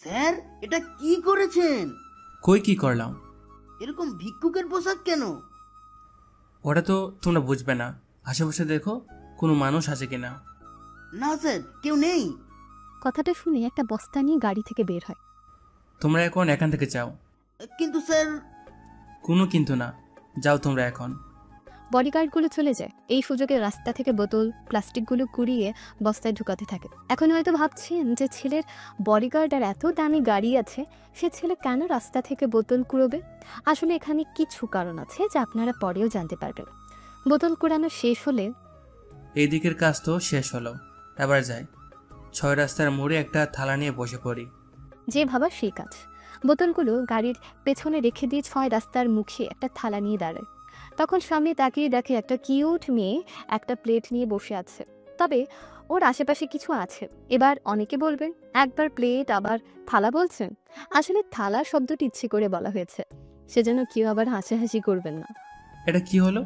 Sir, এটা কি করেছেন? কই কি করলাম? এরকম ভিক্ষুকের পোশাক কেন? ওটা তো তোমরা বুঝবে না। আশেপাশে দেখো কোনো মানুষ আছে কিনা। না স্যার, কেউ নেই। কথাটা শুনে একটা বস্তা নিয়ে গাড়ি থেকে বের হয়। তোমরা এখন এখান থেকে যাও। কিন্তু স্যার। কোনো কিন্তু না, যাও তোমরা এখন। বডিগার্ডগুলো চলে যায়। এই সুযোগে রাস্তা থেকে বোতল প্লাস্টিকগুলো কুড়িয়ে বস্তায় ঢুকাতে থাকে। এখন হয়তো ভাবছেন যে ছেলের বডিগার্ড আর এত দামি গাড়ি আছে, সে ছেলে কেন রাস্তা থেকে বোতল কুড়োবে? আসলে এখানে কিছু কারণ আছে যা আপনারা পরেও জানতে পারবেন। বোতল কুড়ানো শেষ হলে এই দিকের কাজ তো শেষ হলো, এবার যাই। 6 রাস্তার মোড়ে একটা থালা নিয়ে বসে পড়ি। যে ভাবা সেই কাজ। বোতলগুলো গাড়ির পেছনে রেখে দিয়ে 6 রাস্তার মুখে একটা থালা নিয়ে দাঁড়ায়। তখন সামনে তাকিয়ে দেখে একটা কিউট মেয়ে একটা প্লেট নিয়ে বসে আছে। তবে ওর আশেপাশে কিছু আছে। এবার অনেকে বলবেন একবার প্লেট আবার থালা বলছেন। আসলে থালা শব্দটি ইচ্ছে করে বলা হয়েছে, সেজন্য কেউ আবার হাসাহাসি করবেন না। এটা কি হলো?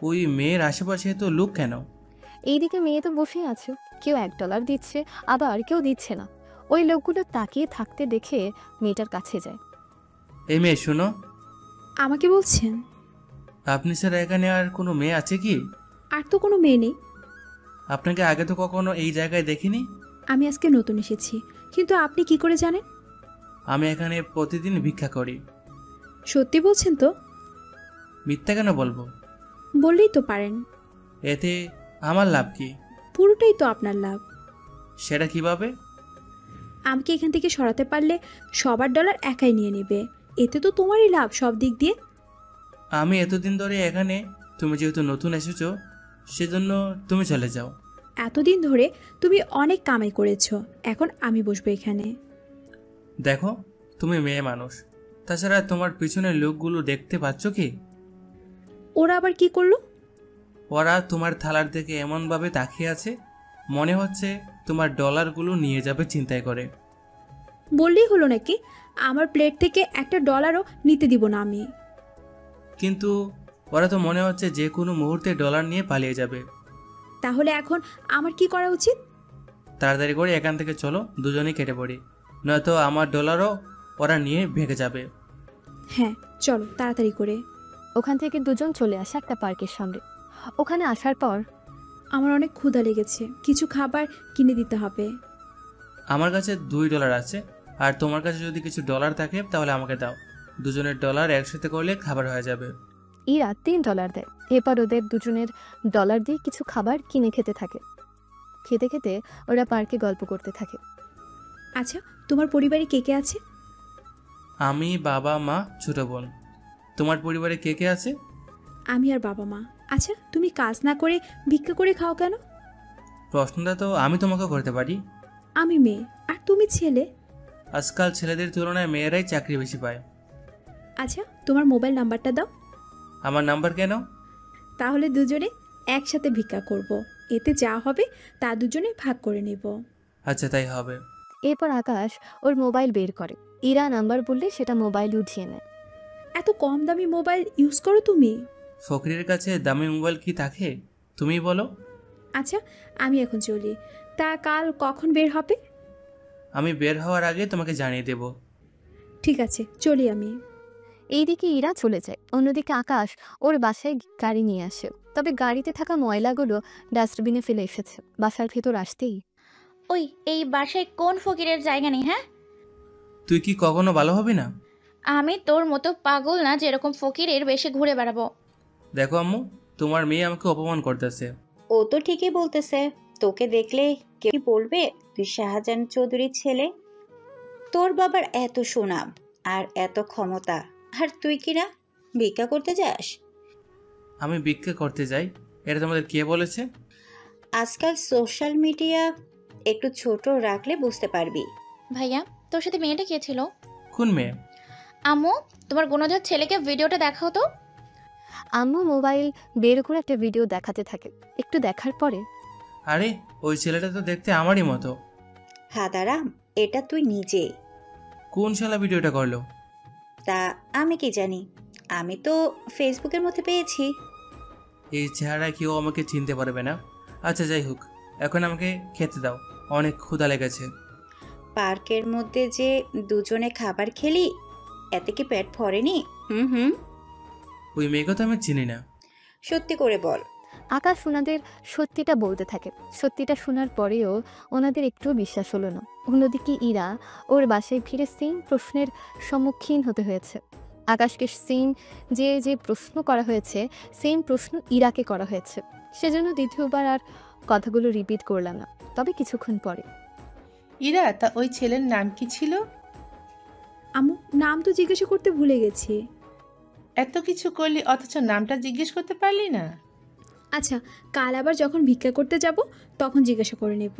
ওই মেয়ের আশেপাশে তো লোক কেন? এইদিকে মেয়ে তো বসেই আছে, কেউ $1 দিচ্ছে, আবার কেউ দিচ্ছে না। ওই লোকগুলো তাকিয়ে থাকতে দেখে মেয়েটার কাছে যায়। এই মেয়ে শুনো। আমাকে বলছেন? আপনি স্যার এখানে আর কোনো মেয়ে আছে কি? আর তো কোনো মেয়ে নেই। আপনাকে আগে তো কখনো এই জায়গায় দেখিনি। আমি আজকে নতুন এসেছি, কিন্তু আপনি কি করে জানেন? আমি এখানে প্রতিদিন ভিক্ষা করি। সত্যি বলছেন তো? মিথ্যা কেন বলবো? বললেই তো পারেন। এতে আমার লাভ কি? পুরোটাই তো আপনার লাভ। সেটা কিভাবে? আমাকে এখান থেকে সরাতে পারলে সবার ডলার একাই নিয়ে নেবে। এতে তো তোমারই লাভ সব দিক দিয়ে। আমি এতদিন ধরে এখানে, তুমি যেহেতু নতুন এসেছো সেজন্য তুমি চলে যাও। এতদিন ধরে তুমি অনেক কামাই করেছো, এখন আমি বসবো এখানে। দেখো, তুমি মেয়ে মানুষ, তাছাড়া তোমার পিছনের লোকগুলো দেখতে পাচ্ছ কি? ওরা আবার কি করলো? ওরা তোমার থালার দিকে এমনভাবে তাকিয়ে আছে, মনে হচ্ছে তোমার ডলারগুলো নিয়ে যাবে চিন্তায় করে। বললেই হলো নাকি? আমার প্লেট থেকে $1 নিতে দিব না আমি। কিন্তু ওরা তো মনে হচ্ছে যে কোনো মুহূর্তে ডলার নিয়ে পালিয়ে যাবে। তাহলে এখন আমার কি করা উচিত? তাড়াতাড়ি করে এখান থেকে চলো, দুজনেই কেটে পড়ি, নয়তো আমার ডলারও ওরা নিয়ে ভেগে যাবে। হ্যাঁ চলো তাড়াতাড়ি করে। ওখান থেকে দুজন চলে আসে একটা পার্কের সামনে। ওখানে আসার পর আমার অনেক ক্ষুধা লেগেছে, কিছু খাবার কিনে দিতে হবে। আমার কাছে $2 আছে, আর তোমার কাছে যদি কিছু ডলার থাকে তাহলে আমাকে দাও। দুজনের ডলার একসাথে করলে খাবার হয়ে যাবে। ইরা $3 দেয়। এরপর ওদের দুজনের ডলার দিয়ে কিছু খাবার কিনে খেতে থাকে। খেতে খেতে ওরা পার্কে গল্প করতে থাকে। আচ্ছা, তোমার পরিবারে কে কে আছে? আমি, বাবা, মা, ছোট বোন। তোমার পরিবারে কে কে আছে? আমি আর বাবা মা। আচ্ছা, তুমি কাজ না করে ভিক্ষা করে খাও কেন? প্রশ্নটা তো আমি তোমাকে করতে পারি। আমি মেয়ে আর তুমি ছেলে। আজকাল ছেলেদের তুলনায় মেয়েরাই চাকরি বেশি পায়। আচ্ছা, তোমার মোবাইল নাম্বারটা দাও। আমার নাম্বার কেন? তাহলে দুজনে একসাথে ভিক্ষা করব। এতে যা হবে তা দুজনে ভাগ করে নেব। আচ্ছা, তাই হবে। এরপর আকাশ ওর মোবাইল বের করে। ইরা নাম্বার বললে সেটা মোবাইল উঠিয়ে নেয়। এত কম দামি মোবাইল ইউজ করো তুমি? ফকিরের কাছে দামি মোবাইল কি থাকে, তুমিই বলো। আচ্ছা, আমি এখন চলি। তা কাল কখন বের হবে? আমি বের হওয়ার আগে তোমাকে জানিয়ে দেব। ঠিক আছে, চলি আমি। এইদিকে ইরা চলে যায়, অন্যদিকে আকাশ ওর বাসায় গাড়ি নিয়ে আসে। তবে গাড়িতে থাকা ময়লাগুলো ডাস্টবিনে ফেলে এসেছে। বাসার ভেতর আসতেই ওই, এই বাসায় কোন ফকিরের জায়গা নেই? হ্যাঁ, তুই কি কখনো ভালো হবি না? আমি তোর মতো পাগল না যে এরকম ফকিরের বেশে ঘুরে বেড়াবো। দেখো আম্মু, তোমার মেয়ে আমাকে অপমান করতেছে। ও তো ঠিকই বলতেছে। তোকে দেখলে কেউ কি বলবে তুই শাহজাহান চৌধুরীর ছেলে? তোর বাবার এত সুনাম আর এত ক্ষমতা, আর তুই কি না ভিক্ষা করতে যাস? আমি ভিক্ষা করতে যাই, এটা তোমাদের কে বলেছে? আজকাল সোশ্যাল মিডিয়া একটু ছোট রাখলে বুঝতে পারবি। ভাইয়া, তোর সাথে মেয়েটা কে ছিল? কোন মেয়ে? আম্মু, তোমার গুণধর ছেলেকে ভিডিওটা দেখাও তো। আম্মু মোবাইল বের করে একটা ভিডিও দেখাতে থাকে। একটু দেখার পরে, আরে ওই ছেলেটা তো দেখতে আমারই মতো। হাদারাম, এটা তুই নিজে। কোন শালা ভিডিওটা করলো? তা আমি কি জানি, আমি তো ফেসবুকের মধ্যে পেয়েছি। এই চেহারায় কেউ আমাকে চিনতে পারবে না। আচ্ছা যাই হোক, এখন আমাকে খেতে দাও, অনেক ক্ষুধা লেগেছে। পার্কের মধ্যে যে দুজনে খাবার খেলি, এতে কি পেট ভরেনি? হুম হুম। ওই মেয়েকে তো আমি চিনি না। সত্যি করে বল। আকাশ ওনাদের সত্যিটা বলতে থাকে। সত্যিটা শোনার পরেও ওনাদের একটুও বিশ্বাস হলো না। অন্যদিকে ইরা ওর বাসায় ফিরে সেম প্রশ্নের সম্মুখীন হতে হয়েছে। আকাশকে সেম যে প্রশ্ন করা হয়েছে, সেম প্রশ্ন ইরাকে করা হয়েছে। সেজন্য দ্বিতীয়বার আর কথাগুলো রিপিট করলাম না। তবে কিছুক্ষণ পরে, ইরা, তা ওই ছেলের নাম কি ছিল? আম্মু, নাম তো জিজ্ঞাসা করতে ভুলে গেছি। এত কিছু করলি অথচ নামটা জিজ্ঞেস করতে পারলি না? আচ্ছা, কাল আবার যখন ভিক্ষা করতে যাব তখন জিজ্ঞাসা করে নেব।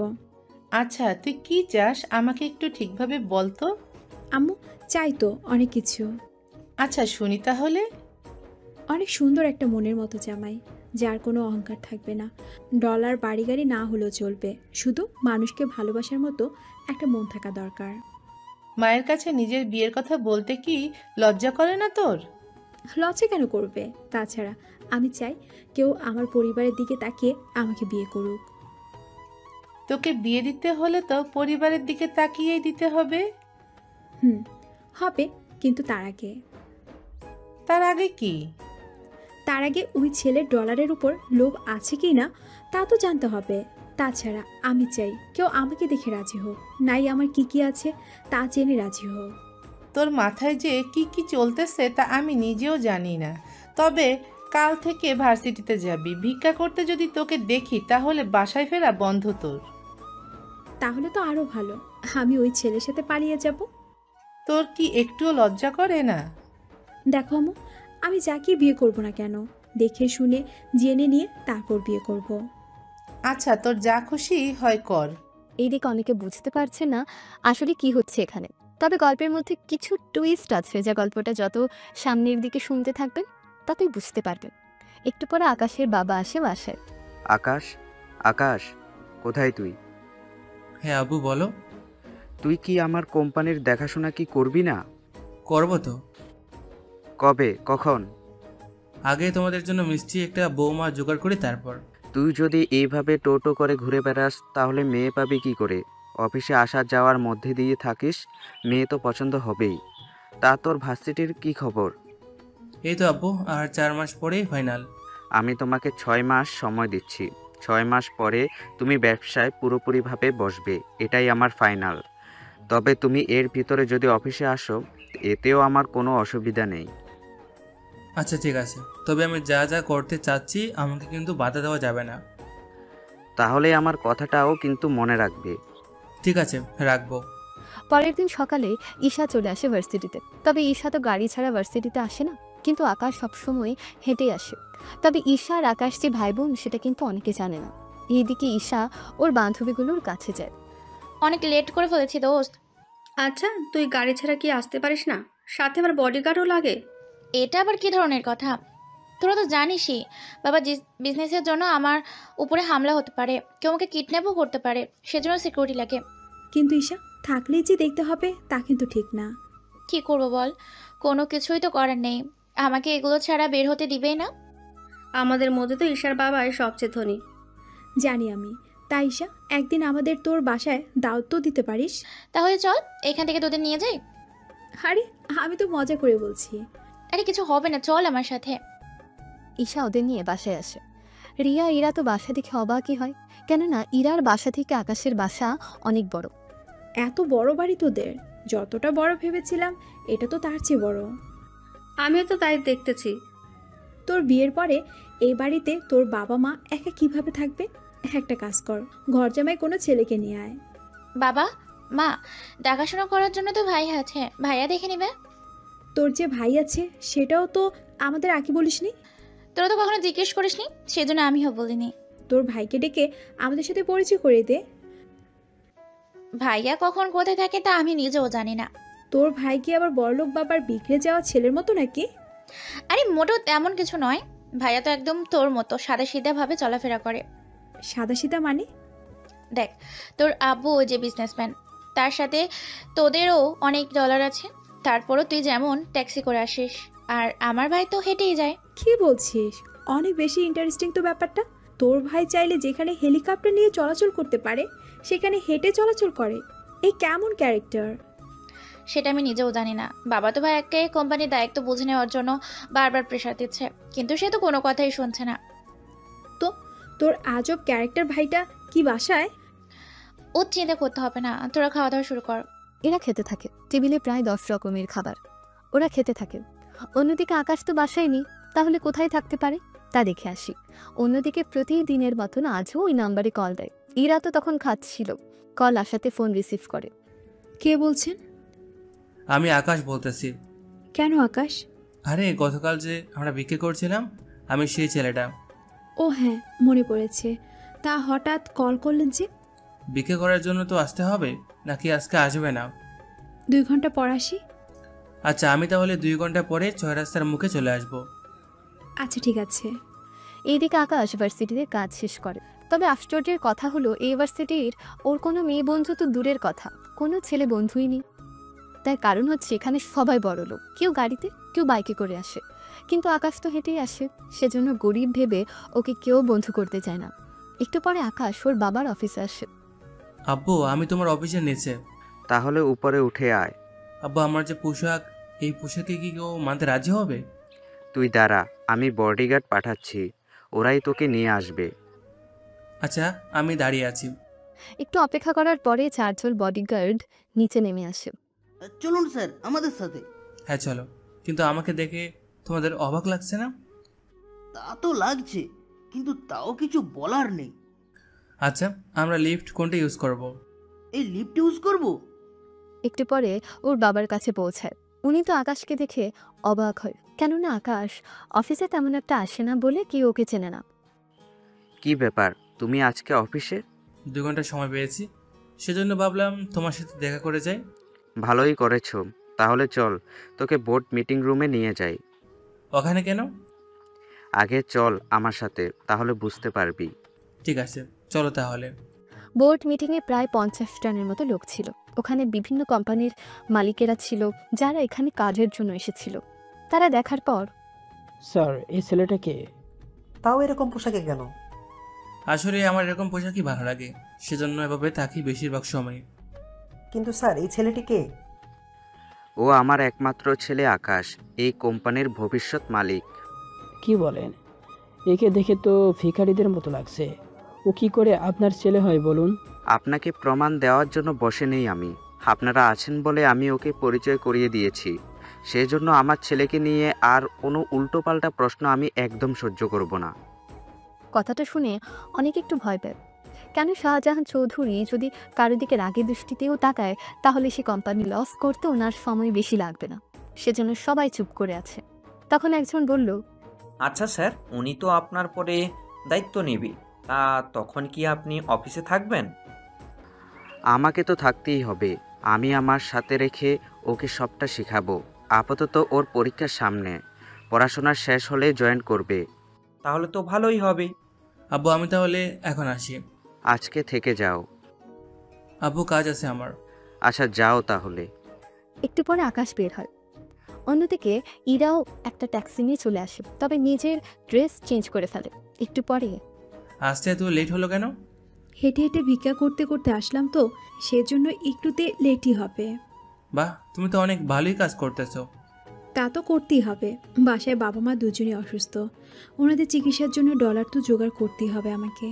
আচ্ছা, তুই কি চাস আমাকে একটু ঠিকভাবে বল তো। আম্মু, চাই তো অনেক কিছু। আচ্ছা শুনি তাহলে। অনেক সুন্দর একটা মনের মতো জামাই, যার কোনো অহংকার থাকবে না। ডলার বাড়ি গাড়ি না হলেও চলবে, শুধু মানুষকে ভালোবাসার মতো একটা মন থাকা দরকার। মায়ের কাছে নিজের বিয়ের কথা বলতে কি লজ্জা করে না তোর? লজ্জা কেন করবে? তাছাড়া আমি চাই কেউ আমার পরিবারের দিকে তাকিয়ে আমাকে বিয়ে করুক। তোকে বিয়ে দিতে হলে তো পরিবারের দিকে তাকিয়েই দিতে হবে। হবে, কিন্তু তার আগে কি? তার আগে ওই ছেলের ডলারের উপর লোভ আছে কি না তা তো জানতে হবে। তাছাড়া আমি চাই কেউ আমাকে দেখে রাজি হোক, নাই আমার কি কি আছে তা জেনে রাজি হোক। তোর মাথায় যে কি কি চলতেছে তা আমি নিজেও জানি না। তবে কাল থেকে ভার্সিটিতে যাবি, ভিক্ষা করতে যদি তোকে দেখি তাহলে বাসায় ফেরা বন্ধ তোর। তাহলে তো আরো ভালো, আমি ওই ছেলের সাথে পালিয়ে যাব। তোর কি একটুও লজ্জা করে না? দেখো আম্মু, আমি যাকে বিয়ে করব না কেন, দেখে শুনে জেনে নিয়ে তারপর বিয়ে করব। আচ্ছা, তোর যা খুশি হয় কর। এইদিকে অনেকে বুঝতে পারছে না আসলে কি হচ্ছে এখানে। তবে গল্পের মধ্যে কিছু টুইস্ট আছে, যা গল্পটা যত সামনের দিকে শুনতে থাকবেন ততই বুঝতে পারবেন। একটু পরে আকাশের বাবা আসে বাসায়। আকাশ, আকাশ, কোথায় তুই? হ্যাঁ আব্বু বলো। তুই কি আমার কোম্পানির দেখাশোনা কি করবি না? করবো তো। কবে, কখন? আগে তোমাদের জন্য মিষ্টি একটা বৌমা জোগাড় করি তারপর। তুই যদি এইভাবে টোটো করে ঘুরে বেড়াস তাহলে মেয়ে পাবি কি করে? অফিসে আসা যাওয়ার মধ্যে দিয়ে থাকিস, মেয়ে তো পছন্দ হবেই। তা তোর ভার্সিটির কি খবর? এই তো আব্বু, আর 4 মাস পরেই ফাইনাল। আমি তোমাকে 6 মাস সময় দিচ্ছি। 6 মাস পরে তুমি ব্যবসায় পুরোপুরিভাবে বসবে, এটাই আমার ফাইনাল। তবে তুমি এর ভিতরে যদি অফিসে আসো এতেও আমার কোনো অসুবিধা নেই। আচ্ছা ঠিক আছে, তবে আমি যা যা করতে চাচ্ছি আমাকে কিন্তু বাধা দেওয়া যাবে না। তাহলে আমার কথাটাও কিন্তু মনে রাখবে। ঠিক আছে, রাখবো। পরের দিন সকালে ঈশা চলে আসে ভার্সিটিতে। তবে ঈশা তো গাড়ি ছাড়া ভার্সিটিতে আসে না, কিন্তু আকাশ সবসময় হেঁটে আসে। তবে ঈশা আর আকাশ যে ভাই বোন সেটা কিন্তু অনেকে জানে না। এইদিকে ঈশা ওর বান্ধবীগুলোর কাছে যায়। অনেক লেট করে ফেলেছি দোস্ত। আচ্ছা, তুই গাড়ি ছাড়া কি আসতে পারিস না? সাথে আবার বডিগার্ডও লাগে। এটা আবার কি ধরনের কথা? তোরা তো জানিসই বাবা বিজনেসের জন্য আমার উপরে হামলা হতে পারে, কেউ আমাকে কিডন্যাপও করতে পারে, সেজন্য সিকিউরিটি লাগে। কিন্তু ঈশা, থাকলেই যে দেখতে হবে তা কিন্তু ঠিক না। কি করব বল, কোনো কিছুই তো করার নেই। আমাকে এগুলো ছাড়া বের হতে দিবেই না। আমাদের মধ্যে তো ঈশার বাবাই সবচেয়ে ধনী। জানি আমি, তাই ঈশা একদিন আমাদের তোর বাসায় দাওয়াত তো দিতে পারিস। তাহলে চল এখান থেকে তোদের নিয়ে যাই। আরে, আমি তো মজা করে বলছি। আরে কিছু হবে না, চল আমার সাথে। ঈশা ওদের নিয়ে বাসায় আসে। রিয়া ইরা তো বাসা দেখে অবাকই হয়, কেননা ইরার বাসা থেকে আকাশের বাসা অনেক বড়। এত বড় বাড়ি তোদের? যতটা বড় ভেবেছিলাম এটা তো তার চেয়ে বড়। আমিও তো তাই দেখতেছি। তোর বিয়ের পরে এই বাড়িতে তোর বাবা মা একা কিভাবে থাকবে? একটা কাজ কর, ঘর জামাই কোনো ছেলেকে নিয়ে আয়। বাবা মা দেখাশোনা করার জন্য তো ভাই আছে, ভাইয়া দেখে নিবে। তোর যে ভাই আছে সেটাও তো আমাদের আগে বলিসনি। তোরা তো কখনো জিজ্ঞেস করিসনি, সেজন্য আমিও বলিনি। তোর ভাইকে ডেকে আমাদের সাথে পরিচয় করে দে। ভাইয়া কখন কোথায় থাকে তা আমি নিজেও জানি না। তোর ভাই কি আবার বড়লোক বাবার বিগড়ে যাওয়া ছেলের মতো নাকি? আরে মোটেও তেমন কিছু নয়, ভাইয়া তো একদম তোর মতো সাদাসিধা ভাবে চলাফেরা করে। সাদাসিধা মানে? দেখ, তোর আব্বু যে বিজনেসম্যান, তার সাথে তোদেরও অনেক ডলার আছে, তারপরও তুই যেমন ট্যাক্সি করে আসিস, আর আমার ভাই তো হেঁটেই যায়। কি বলছিস? অনেক বেশি ইন্টারেস্টিং তো ব্যাপারটা। তোর ভাই চাইলে যেখানে হেলিকপ্টার নিয়ে চলাচল করতে পারে সেখানে হেঁটে চলাচল করে। এই কেমন ক্যারেক্টার? সেটা আমি নিজেও জানি না। বাবা তো ভাইয়াকে কোম্পানির দায়িত্ব বুঝে নেওয়ার জন্য বারবার প্রেশার দিচ্ছে, কিন্তু সে তো কোনো কথাই শুনছে না। তো তোর আজব ক্যারেক্টার ভাইটা কি বাসায়? ও চিন্তা করতে হবে না, তোরা খাওয়া দাওয়া শুরু কর। এরা খেতে থাকে। টেবিলে প্রায় 10 রকমের খাবার। ওরা খেতে থাকে। অন্যদিকে আকাশ তো বাসায় নেই, তাহলে কোথায় থাকতে পারে তা দেখে আসি। অন্যদিকে প্রতিদিনের মতন আজও ওই নাম্বারে কল দেয়। ইরা তো তখন খাচ্ছিল। কল আসাতে ফোন রিসিভ করে। কে বলছেন? আমি আকাশ বলতেছি। কেন আকাশ? আরে গতকাল যে আমরা বিক্রি করছিলাম, আমি সেই ছেলেটা। ও হ্যাঁ, মনে পড়েছে। তা হঠাৎ কল করলেন যে? বিক্রি করার জন্য তো আসতে হবে, নাকি আজকে আসবে না? 2 ঘন্টা পর আসি। আচ্ছা, আমি তাহলে 2 ঘন্টা পরে 6 রাস্তার মুখে চলে আসব। আচ্ছা ঠিক আছে। এইদিকে আকাশ ভার্সিটিতে কাজ শেষ করে। তবে আশ্চর্যের কথা হলো এই ভার্সিটির ওর কোনো মেয়ে বন্ধু তো দূরের কথা, কোনো ছেলে বন্ধুই নেই। তার কারণ হচ্ছে এখানে সবাই বড় লোক, কেউ গাড়িতে কেউ বাইকে করে আসে, কিন্তু আকাশ তো হেঁটেই আসে। সেজন্য গরিব ভেবে ওকে কেউ বন্ধু করতে চায় না। একটু পরে আকাশ ওর বাবার অফিসে আসে। আব্বু, আমি তোমার অফিসের নিচে। তাহলে উপরে উঠে আয়। আব্বু, আমার যে পোশাক, এই পোশাকে কি কেউ মানতে রাজি হবে? তুই দাঁড়া, আমি বডিগার্ড পাঠাচ্ছি, ওরাই তোকে নিয়ে আসবে। আচ্ছা, আমি দাঁড়িয়ে আছি। একটু অপেক্ষা করার পরে 4 জন বডিগার্ড নিচে নেমে আসে। চলুন স্যার আমাদের সাথে। হ্যাঁ চলো, কিন্তু আমাকে দেখে তোমাদের অবাক লাগছে না? তা তো লাগছে, কিন্তু তাও কিছু বলার নেই। আচ্ছা, আমরা লিফট কোনটা ইউজ করব? এই লিফট ইউজ করব? একটু পরে ওর বাবার কাছে পৌঁছায়। উনি তো আকাশকে দেখে অবাক হয়, কেননা আকাশ অফিসে তেমন একটা আসে না বলে কেউ ওকে চেনে না। কি ব্যাপার, তুমি আজকে অফিসে? 2 ঘন্টা সময় পেয়েছি, সেজন্য ভাবলাম তোমার সাথে দেখা করে যাই। ভালোই করেছো। তাহলে চল, তোকে বোর্ড মিটিং রুমে নিয়ে যাই। ওখানে কেন? আগে চল আমার সাথে, তাহলে বুঝতে পারবি। ঠিক আছে, চলো তাহলে। বোর্ড মিটিংয়ে প্রায় 50 জনের মতো লোক ছিল। ওখানে বিভিন্ন কোম্পানির মালিকেরা ছিল, যারা এখানে কাজের জন্য এসেছিল। তারা দেখার পর, স্যার এই ছেলেটা কে? তাও এরকম পোশাকে কেন? আসলে আমার এরকম পোশাকই ভালো লাগে, সেজন্য এভাবে থাকি বেশিরভাগ সময়। কিন্তু স্যার এই ছেলেটি কে? ও আমার একমাত্র ছেলে আকাশ, এই কোম্পানির ভবিষ্যৎ মালিক। কি বলেন? একে দেখে তো ভিখারিদের মতো লাগছে। ও কি করে আপনার ছেলে হয় বলুন? আপনাকে প্রমাণ দেওয়ার জন্য বসে নেই আমি। আপনারা আছেন বলে আমি ওকে পরিচয় করিয়ে দিয়েছি। সেজন্য আমার ছেলেকে নিয়ে আর কোনো উল্টোপাল্টা প্রশ্ন আমি একদম সহ্য করব না। কথাটা শুনে অনেকে একটু ভয় পায়। কেন শাহজাহান চৌধুরী যদি কারো দিকে রাগের দৃষ্টিতেও তাকায়, তাহলে সে কোম্পানি লস করতে ওনার সময় বেশি লাগবে না। সেজন্য সবাই চুপ করে আছে। তখন একজন বলল, আচ্ছা স্যার, উনি তো আপনার পরে দায়িত্ব নেবে, তা তখন কি আপনি অফিসে থাকবেন? আমাকে তো থাকতেই হবে। আমি আমার সাথে রেখে ওকে সবটা শেখাবো। আপাতত ওর পরীক্ষার সামনে, পড়াশোনা শেষ হলে জয়েন করবে। তাহলে তো ভালোই হবে। আব্বু, আমি তাহলে এখন আসি। আজকে থেকে যাও। আব্বু, কাজ আছে আমার। আচ্ছা যাও তাহলে। একটু পরে আকাশ বের হয়। অন্যদিকে ইরাও একটা ট্যাক্সি নিয়ে চলে আসে, তবে নিজের ড্রেস চেঞ্জ করে ফেলে। একটু পরে, আসতে এত লেট হলো কেন? হেঁটে হেঁটে ভিক্ষা করতে করতে আসলাম তো, সেজন্য একটুতে লেটই হবে। বাহ, তুমি তো অনেক ভালোই কাজ করতেছো। তা তো করতেই হবে। বাসায় বাবা মা দুজনেই অসুস্থ, ওনাদের চিকিৎসার জন্য ডলার তো জোগাড় করতেই হবে আমাকে।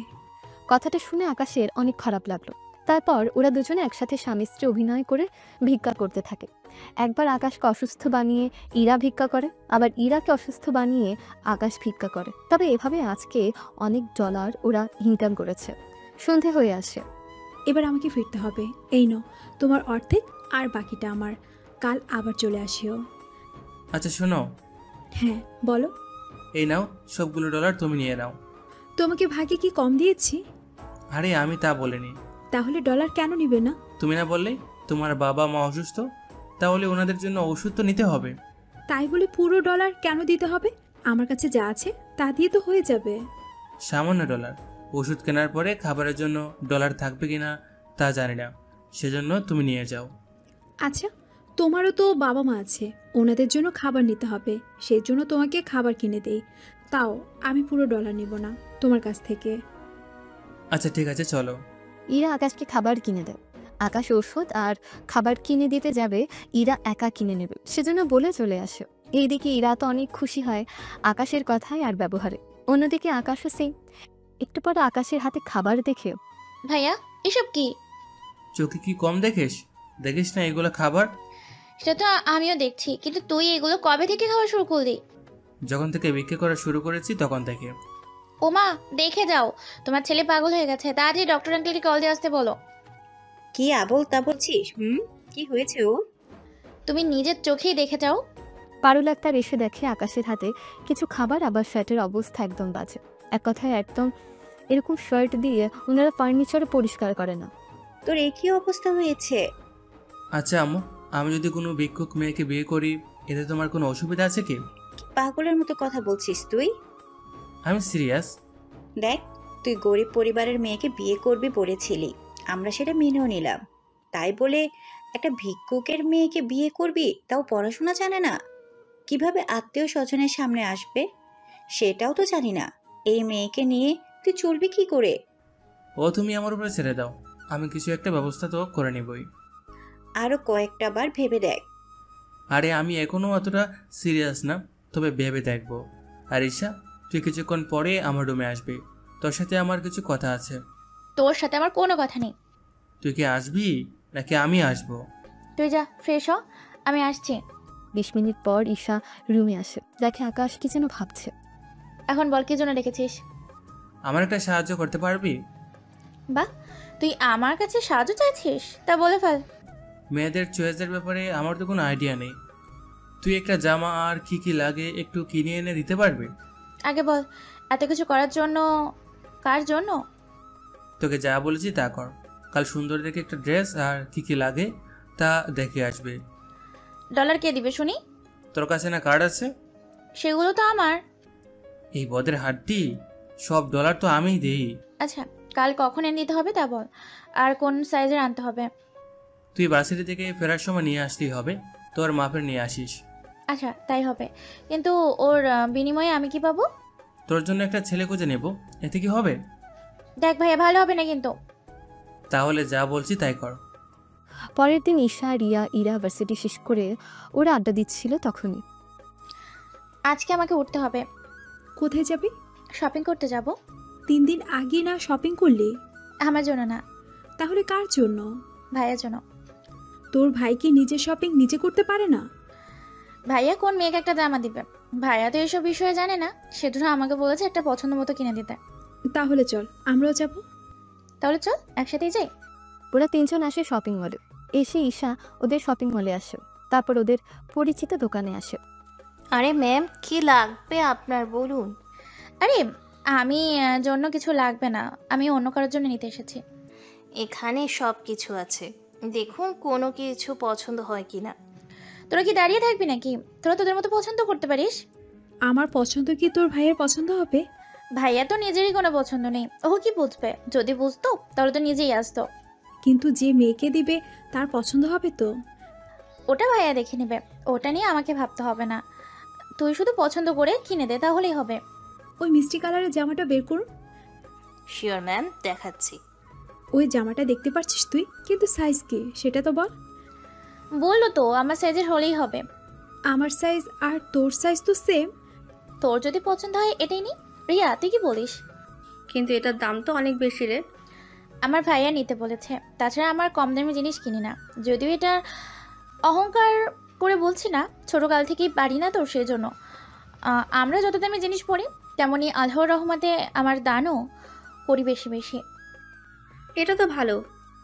কথাটা শুনে আকাশের অনেক খারাপ লাগলো। তারপর ওরা দুজনে একসাথে স্বামী স্ত্রী অভিনয় করে ভিক্ষা করতে থাকে। একবার আকাশকে অসুস্থ বানিয়ে ইরা ভিক্ষা করে, আবার ইরাকে অসুস্থ বানিয়ে আকাশ ভিক্ষা করে। তবে এভাবে আজকে অনেক ডলার ওরা ইনকাম করেছে। সন্ধে হয়ে আসে। এবার আমাকে ফিরতে হবে। এই নাও তোমার অর্ধেক, আর বাকিটা আমার। কাল আবার চলে আসিও। আচ্ছা শোনো। হ্যাঁ বলো। এই নাও, সবগুলো ডলার তুমি নিয়ে নাও। তোমাকে ভাগে কি কম দিয়েছি? আরে আমি তা বলিনি। তাহলে ডলার কেন নিবে না? তুমি না বললে তোমার বাবা মা অসুস্থ, তাহলে ওনাদের জন্য ওষুধ তো নিতে হবে। তাই বলে পুরো ডলার কেন দিতে হবে? আমার কাছে যা আছে তা দিয়ে তো হয়ে যাবে। সামান্য ডলার। ওষুধ কেনার পরে খাবারের জন্য ডলার থাকবে কিনা তা জানি না, সেজন্য তুমি নিয়ে যাও। আচ্ছা, তোমারও তো বাবা মা আছে, ওনাদের জন্য খাবার নিতে হবে, সেই জন্য তোমাকে খাবার কিনে দেই। তাও আমি পুরো ডলার নিব না। তোমার কাছ থেকে। আচ্ছা ঠিক আছে চলো। ইরা আকাশকে খাবার কিনে দেয়। আকাশ ওষুধ আর খাবার কিনে দিতে যাবে, ইরা একা কিনে নেবে সেজন্য বলে চলে আসে। এইদিকে ইরা তো অনেক খুশি হয় আকাশের কথায় আর ব্যবহারে। অন্যদিকে আকাশও সেম। একটু পরে আকাশের হাতে খাবার দেখে ভাইয়া এসব কি? চোখে কি কম দেখিস? দেখিস না এগুলো খাবার? সেটা তো আমিও দেখছি, কিন্তু তুই এগুলো কবে থেকে খাওয়া শুরু করলি? যখন থেকে বিক্রি করা শুরু করেছি তখন থেকে। ওমা দেখে যাও, তোমার ছেলে পাগল হয়ে গেছে। তাড়াতাড়ি ডক্টর আঙ্কেলকে কল দিয়ে আসতে বলো। কি আবল তা বলছিস? কি হয়েছে ওর? তুমি নিজের চোখেই দেখে যাও। পারুল আক্তার এসে দেখে আকাশের হাতে কিছু খাবার, আবার শার্টের অবস্থা একদম বাজে। এক কথায় একদম এরকম শার্ট দিয়ে ওনারা ফার্নিচার পরিষ্কার করে না। তোর একই অবস্থা হয়েছে? আচ্ছা আম্মু, আমি যদি কোনো ভিক্ষুক মেয়েকে বিয়ে করি এতে তোমার কোনো অসুবিধা আছে কি? কি পাগলের মতো কথা বলছিস তুই? আমি সিরিয়াস। দেখ, তুই গরিব পরিবারের মেয়েকে বিয়ে করবি বলেছিলি, আমরা সেটা মেনেও নিলাম। তাই বলে একটা ভিক্ষুকের মেয়েকে বিয়ে করবি, তাও পড়াশোনা জানে না, কিভাবে আত্মীয় স্বজনের সামনে আসবে সেটাও তো জানি না। এই মেয়েকে নিয়ে তুই চলবি কি করে? ও তুমি আমার উপরে ছেড়ে দাও, আমি কিছু একটা ব্যবস্থা তো করে নিবই। আরো কয়েকটা বার ভেবে দেখ। আরে আমি এখনও অতটা সিরিয়াস না, তবে ভেবে দেখবো। আর ঈশা, তুই কিছুক্ষণ পরে আমার রুমে আসবি, তোর সাথে আমার কিছু কথা আছে। তোর সাথে আমার কোনো কথা নেই। তুই কি আসবি নাকি আমি আসবো? তুই যা, ফ্রেশ হ, আমি আসছি। 20 মিনিট পর ঈশা রুমে আসে, দেখে আকাশ কি যেন ভাবছে। এখন বল কি জন্য রেখেছিস? আমার একটা সাহায্য করতে পারবি? বাহ, তুই আমার কাছে সাহায্য চাইছিস? তা বলে ফেল। মেয়েদের চয়েসের ব্যাপারে আমার তো কোনো আইডিয়া নেই। তুই একটা জামা আর কি কি লাগে একটু কিনে এনে দিতে পারবি? আগে বল, এত কিছু করার জন্য কার জন্য? তোকে যা বলেছি তা কর। কাল সুন্দর দেখে একটা ড্রেস আর কি কি লাগে তা দেখে আসবে। ডলার কে দিবে শুনি? তোর কাছে না কার্ড আছে? সেগুলো তো আমার। এই বদের হাড্ডি, সব ডলার তো আমিই দেই। আচ্ছা, কাল কখন এনে দিতে হবে তা বল, আর কোন সাইজের আনতে হবে? তুই ভার্সিটি থেকে ফেরার সময় নিয়ে আসতেই হবে, তোর মাপের নিয়ে আসিস। আচ্ছা তাই হবে, কিন্তু ওর বিনিময়ে আমি কি পাবো? তোর জন্য একটা ছেলে খুঁজে নেব, এতে কি হবে? দেখ ভাইয়া, ভালো হবে না কিন্তু। তাহলে যা বলছি তাই কর। পরের দিন ঈশা, রিয়া, ইরা ভার্সিটি শেষ করে ওরা আড্ডা দিচ্ছিল তখনই। আজকে আমাকে উঠতে হবে। কোথায় যাবি? শপিং করতে যাব। 3 দিন আগে না শপিং করলি? আমার জন্য না। তাহলে কার জন্য? ভাইয়ার জন্য। তোর ভাই কি নিজের শপিং নিজে করতে পারে না? ভাইয়া কোন মেয়েকে একটা জামা দিবে? ভাইয়া তো এসব বিষয়ে জানে না, সেজন্য আমাকে বলেছে একটা পছন্দ মতো কিনে দিতে। তাহলে চল, আমরাও যাব। তাহলে চল একসাথেই যাই। ওরা 3 জন আসে শপিং মলে। এসে ঈশা ওদের শপিং মলে আসে, তারপর ওদের পরিচিত দোকানে আসে। আরে ম্যাম, কি লাগবে আপনার বলুন। আরে আমি জন্য কিছু লাগবে না, আমি অন্য কারোর জন্য নিতে এসেছি। এখানে সব কিছু আছে, দেখুন কোনো কিছু পছন্দ হয় কিনা। তোরা কি দাঁড়িয়ে থাকবি নাকি? তোরা তোদের মতো পছন্দ করতে পারিস। আমার পছন্দ কি তোর ভাইয়ের পছন্দ হবে? ভাইয়া তো নিজেরই কোনো পছন্দ নেই, ও কি বুঝবে? যদি বুঝতো তাহলে তো নিজেই আসতো। কিন্তু যে মেয়েকে দিবে তার পছন্দ হবে তো। ওটা ভাইয়া দেখে নেবে, ওটা নিয়ে আমাকে ভাবতে হবে না। তুই শুধু পছন্দ করে কিনে দে, তাহলেই হবে। ওই মিষ্টি কালারের জামাটা বের করুন। শিওর ম্যাম, দেখাচ্ছি। ওই জামাটা দেখতে পাচ্ছিস তুই, কিন্তু সাইজ কি সেটা তো বল। বললো তো আমার সাইজের হলেই হবে। আমার সাইজ আর তোর সাইজ তো সেম। তোর যদি পছন্দ হয় এটাই নি। রিয়া তুই কি বলিস? কিন্তু এটার দাম তো অনেক বেশি রে। আমার ভাইয়া নিতে বলেছে, তাছাড়া আমার কম দামি জিনিস কিনি না। যদিও এটা অহংকার করে বলছি না, ছোটোকাল থেকেই পারি না তো সেজন্য। আমরা যত দামি জিনিস পড়ি তেমনই আল্লাহর রহমতে আমার দানও করি বেশি বেশি। এটা তো ভালো,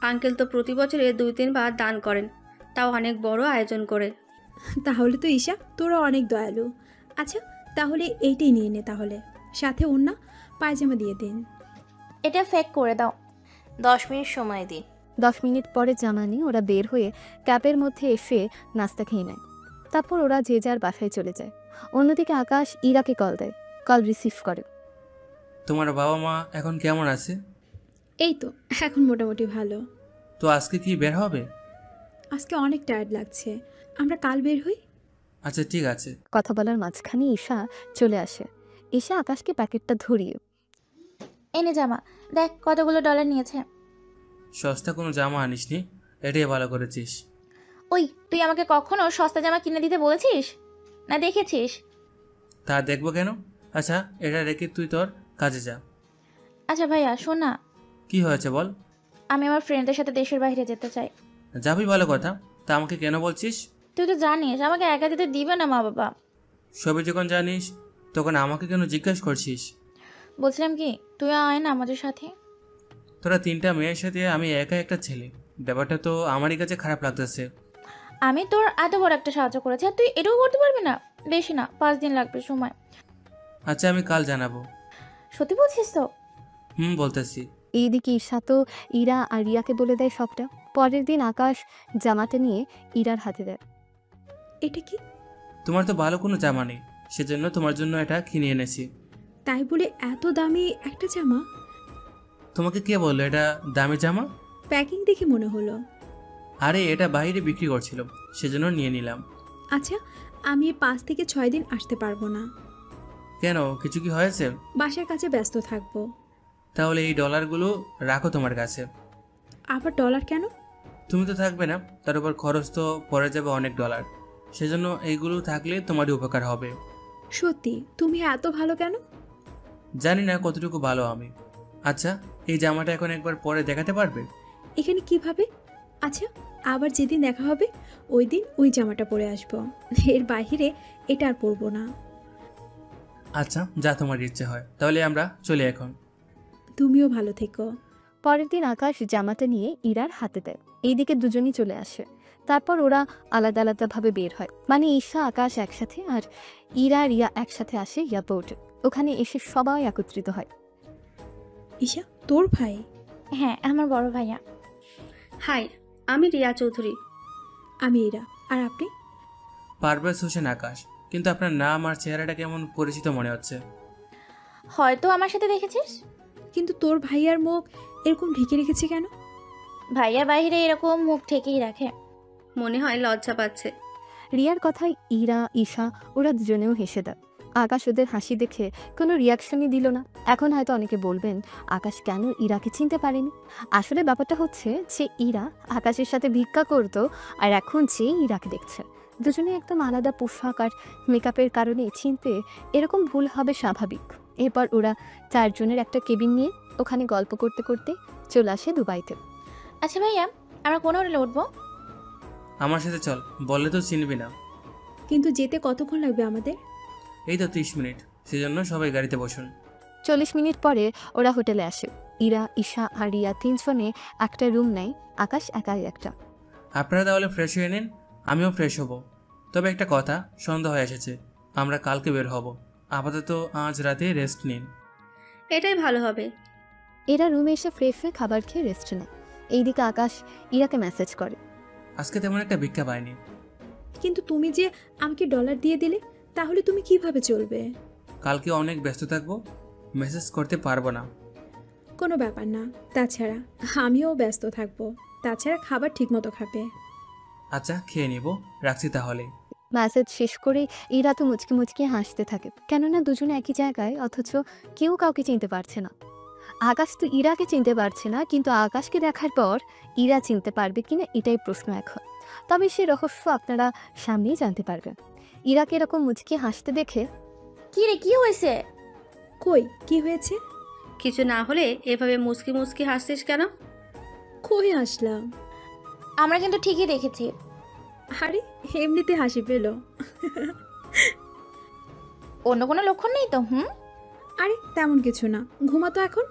আঙ্কেল তো প্রতি বছরে 2-3 বার দান করেন, তাও অনেক বড় আয়োজন করে। তাহলে তো ঈশা তোরা অনেক দয়ালু। আচ্ছা তাহলে এইটাই নিয়ে নে, তাহলে সাথে ওড়না পায়জামা দিয়ে দিন। এটা ফেক করে দাও। 10 মিনিট সময় দিন। 10 মিনিট পরে জামা নিয়ে ওরা বের হয়ে ক্যাবের মধ্যে এসে নাস্তা খেয়ে নেয়। তারপর ওরা যে যার বাসায় চলে যায়। অন্যদিকে আকাশ ইরাকে কল দেয়, কল রিসিভ করে। তোমার বাবা মা এখন কেমন আছে? এই তো এখন মোটামুটি ভালো। তো আজকে কি বের হবে? আজকে অনেক টায়ার্ড লাগছে, আমরা কাল বের হই। আচ্ছা ঠিক আছে। কথা বলার মাঝখানে ঈশা চলে আসে। ঈশা আকাশকে প্যাকেটটা ধরিয়ে, এনে জামা, দেখ কতগুলো ডলার নিয়েছে। সস্তা কোনো জামা আনিসনি, এটাই ভালো করেছিস। ওই, তুই আমাকে কখনো সস্তা জামা কিনে দিতে বলেছিস না দেখেছিস? তা দেখবো কেন? আচ্ছা, এটা রেখে তুই তোর কাজে যা। আচ্ছা ভাইয়া শোন না, কি হয়েছে বল। আমি আমার ফ্রেন্ডদের সাথে দেশের বাইরে যেতে চাই। যাবি, ভালো কথা। তা আমাকে কেন বলছিস? তুই তো জানিস আমাকে একা যেতে দিবে না মা বাবা। সবই যখন জানিস তখন আমাকে কেন জিজ্ঞেস করছিস? বলছিলাম কি, তুই আয় না আমাদের সাথে। তোরা 3টা মেয়ের সাথে আমি একা একটা ছেলে, ব্যাপারটা তো আমারই কাছে খারাপ লাগতেছে। আমি তোর এত বড় একটা সাহায্য করেছি আর তুই এটাও করতে পারবি না? বেশি না, 5 দিন লাগবে সময়। আচ্ছা, আমি কাল জানাবো। সত্যি বলছিস তো? বলতেছি। এইদিকে ঈশা তো ইরা আর রিয়াকে বলে দেয় সবটা। পরের দিন আকাশ জামাটা নিয়ে ইরার হাতে দেয়। এটা কি? তোমার তো ভালো কোনো জামা নেই, সেজন্য তোমার জন্য এটা কিনে এনেছি। তাই বলে এত দামি একটা জামা? তোমাকে কে বললো এটা দামি জামা? প্যাকিং দেখে মনে হলো। আরে এটা বাইরে বিক্রি করছিল, সেজন্য নিয়ে নিলাম। আচ্ছা, আমি 5 থেকে 6 দিন আসতে পারবো না। কেন, কিছু কি হয়েছে? বাসার কাছে ব্যস্ত থাকবো। তাহলে এই ডলারগুলো রাখো তোমার কাছে। আবার ডলার কেন? তুমি তো থাকবে না, তার উপর খরচ তো পড়ে যাবে অনেক ডলার, সেজন্য এইগুলো থাকলে তোমারই উপকার হবে। সত্যি তুমি এত ভালো কেন? জানি না কতটুকু ভালো আমি। আচ্ছা, এই জামাটা এখন একবার পরে দেখাতে পারবে? এখানে কিভাবে? আচ্ছা, আবার যেদিন দেখা হবে ওই দিন ওই জামাটা পরে আসবো, এর বাইরে এটা আর পরবো না। আচ্ছা, যা তোমার ইচ্ছে হয়। তাহলে আমরা চলি এখন। তুমিও ভালো থেকো। পরের দিন আকাশ জামাটা নিয়ে ইরার হাতে দেয়। এইদিকে দুজনই চলে আসে। তারপর ওরা আলাদা আলাদাভাবে বের হয়, মানে ঈশা আকাশ একসাথে আর ইরা রিয়া একসাথে আসে এয়ারপোর্টে। ওখানে এসে সবাই একত্রিত হয়। ঈশা, তোর ভাই? হ্যাঁ, আমার বড় ভাইয়া। হাই, আমি রিয়া চৌধুরী। আমি ইরা। আর আপনি? পারভেজ হোসেন আকাশ। কিন্তু আপনার নাম আর চেহারাটা কেমন পরিচিত মনে হচ্ছে। হয়তো আমার সাথে দেখেছিস। কিন্তু তোর ভাইয়ার মুখ এরকম ঢেকে রেখেছে কেন? ভাইয়া বাইরে এরকম মুখ ঠেকেই রাখে। মনে হয় লজ্জা পাচ্ছে। রিয়ার কথায় ইরা ঈশা ওরা দুজনেও হেসে দেয়। আকাশ ওদের হাসি দেখে কোনো রিয়াকশনই দিল না। এখন হয়তো অনেকে বলবেন আকাশ কেন ইরাকে চিনতে পারেনি। আসলে ব্যাপারটা হচ্ছে যে ইরা আকাশের সাথে ভিক্ষা করতো আর এখন যে ইরাকে দেখছে, দুজনে একদম আলাদা পোশাক আর মেকআপের কারণে চিনতে এরকম ভুল হবে স্বাভাবিক। এরপর ওরা 4 জনের একটা কেবিন নিয়ে ওখানে গল্প করতে করতে চলে আসে দুবাইতে। আচ্ছা ভাইয়া, আমরা কোন হোটেলে উঠবো? আমার সাথে চল, বললে তো চিনবি না। কিন্তু যেতে কতক্ষণ লাগবে আমাদের? এই তো 30 মিনিট, সেজন্য সবাই গাড়িতে বসুন। 40 মিনিট পরে ওরা হোটেলে আসে। ইরা, ঈশা আর রিয়া 3 জনে একটা রুম নেয়, আকাশ একাই একটা। আপনারা তাহলে ফ্রেশ হয়ে নিন, আমিও ফ্রেশ হব। তবে একটা কথা, সন্ধ্যা হয়ে এসেছে, আমরা কালকে বের হব। আপাতত আজ রাতে রেস্ট নিন। এটাই ভালো হবে। এরা রুমে এসে ফ্রেশ হয়ে খাবার খেয়ে রেস্ট নেয়। এইদিকে আকাশ ইরাকে মেসেজ করে। আজকে তেমন একটা ভিক্ষা পাইনি। কিন্তু তুমি যে আমাকে ডলার দিয়ে দিলে, তাহলে তুমি কিভাবে চলবে? কালকে অনেক ব্যস্ত থাকবো, মেসেজ করতে পারবো না। কোনো ব্যাপার না, তাছাড়া আমিও ব্যস্ত থাকবো। তাছাড়া খাবার ঠিকমতো খাবে। আচ্ছা, খেয়ে নিব, রাখছি তাহলে। মেসেজ শেষ করে ইরা তো মুচকি মুচকি হাসতে থাকে, কেননা দুজনে একই জায়গায় অথচ কেউ কাউকে চিনতে পারছে না। আকাশ তো ইরাকে চিনতে পারছে না, কিন্তু আকাশকে দেখার পর ইরা চিনতে পারবে কিনা এটাই প্রশ্ন এখন। তবে সে রহস্য আপনারা সামনেই জানতে পারবেন। ইরাকে এরকম মুচকি হাসতে দেখে, কি রে, কি হয়েছে? কই কি হয়েছে? কিছু না হলে এভাবে মুচকি মুচকি হাসছিস কেন? কই আসলাম? আমরা কিন্তু ঠিকই দেখেছি। আরে এমনিতে হাসি পেল। অন্য কোনো লক্ষণ নেই তো? আরে তেমন কিছু না, ঘুমাতো এখন।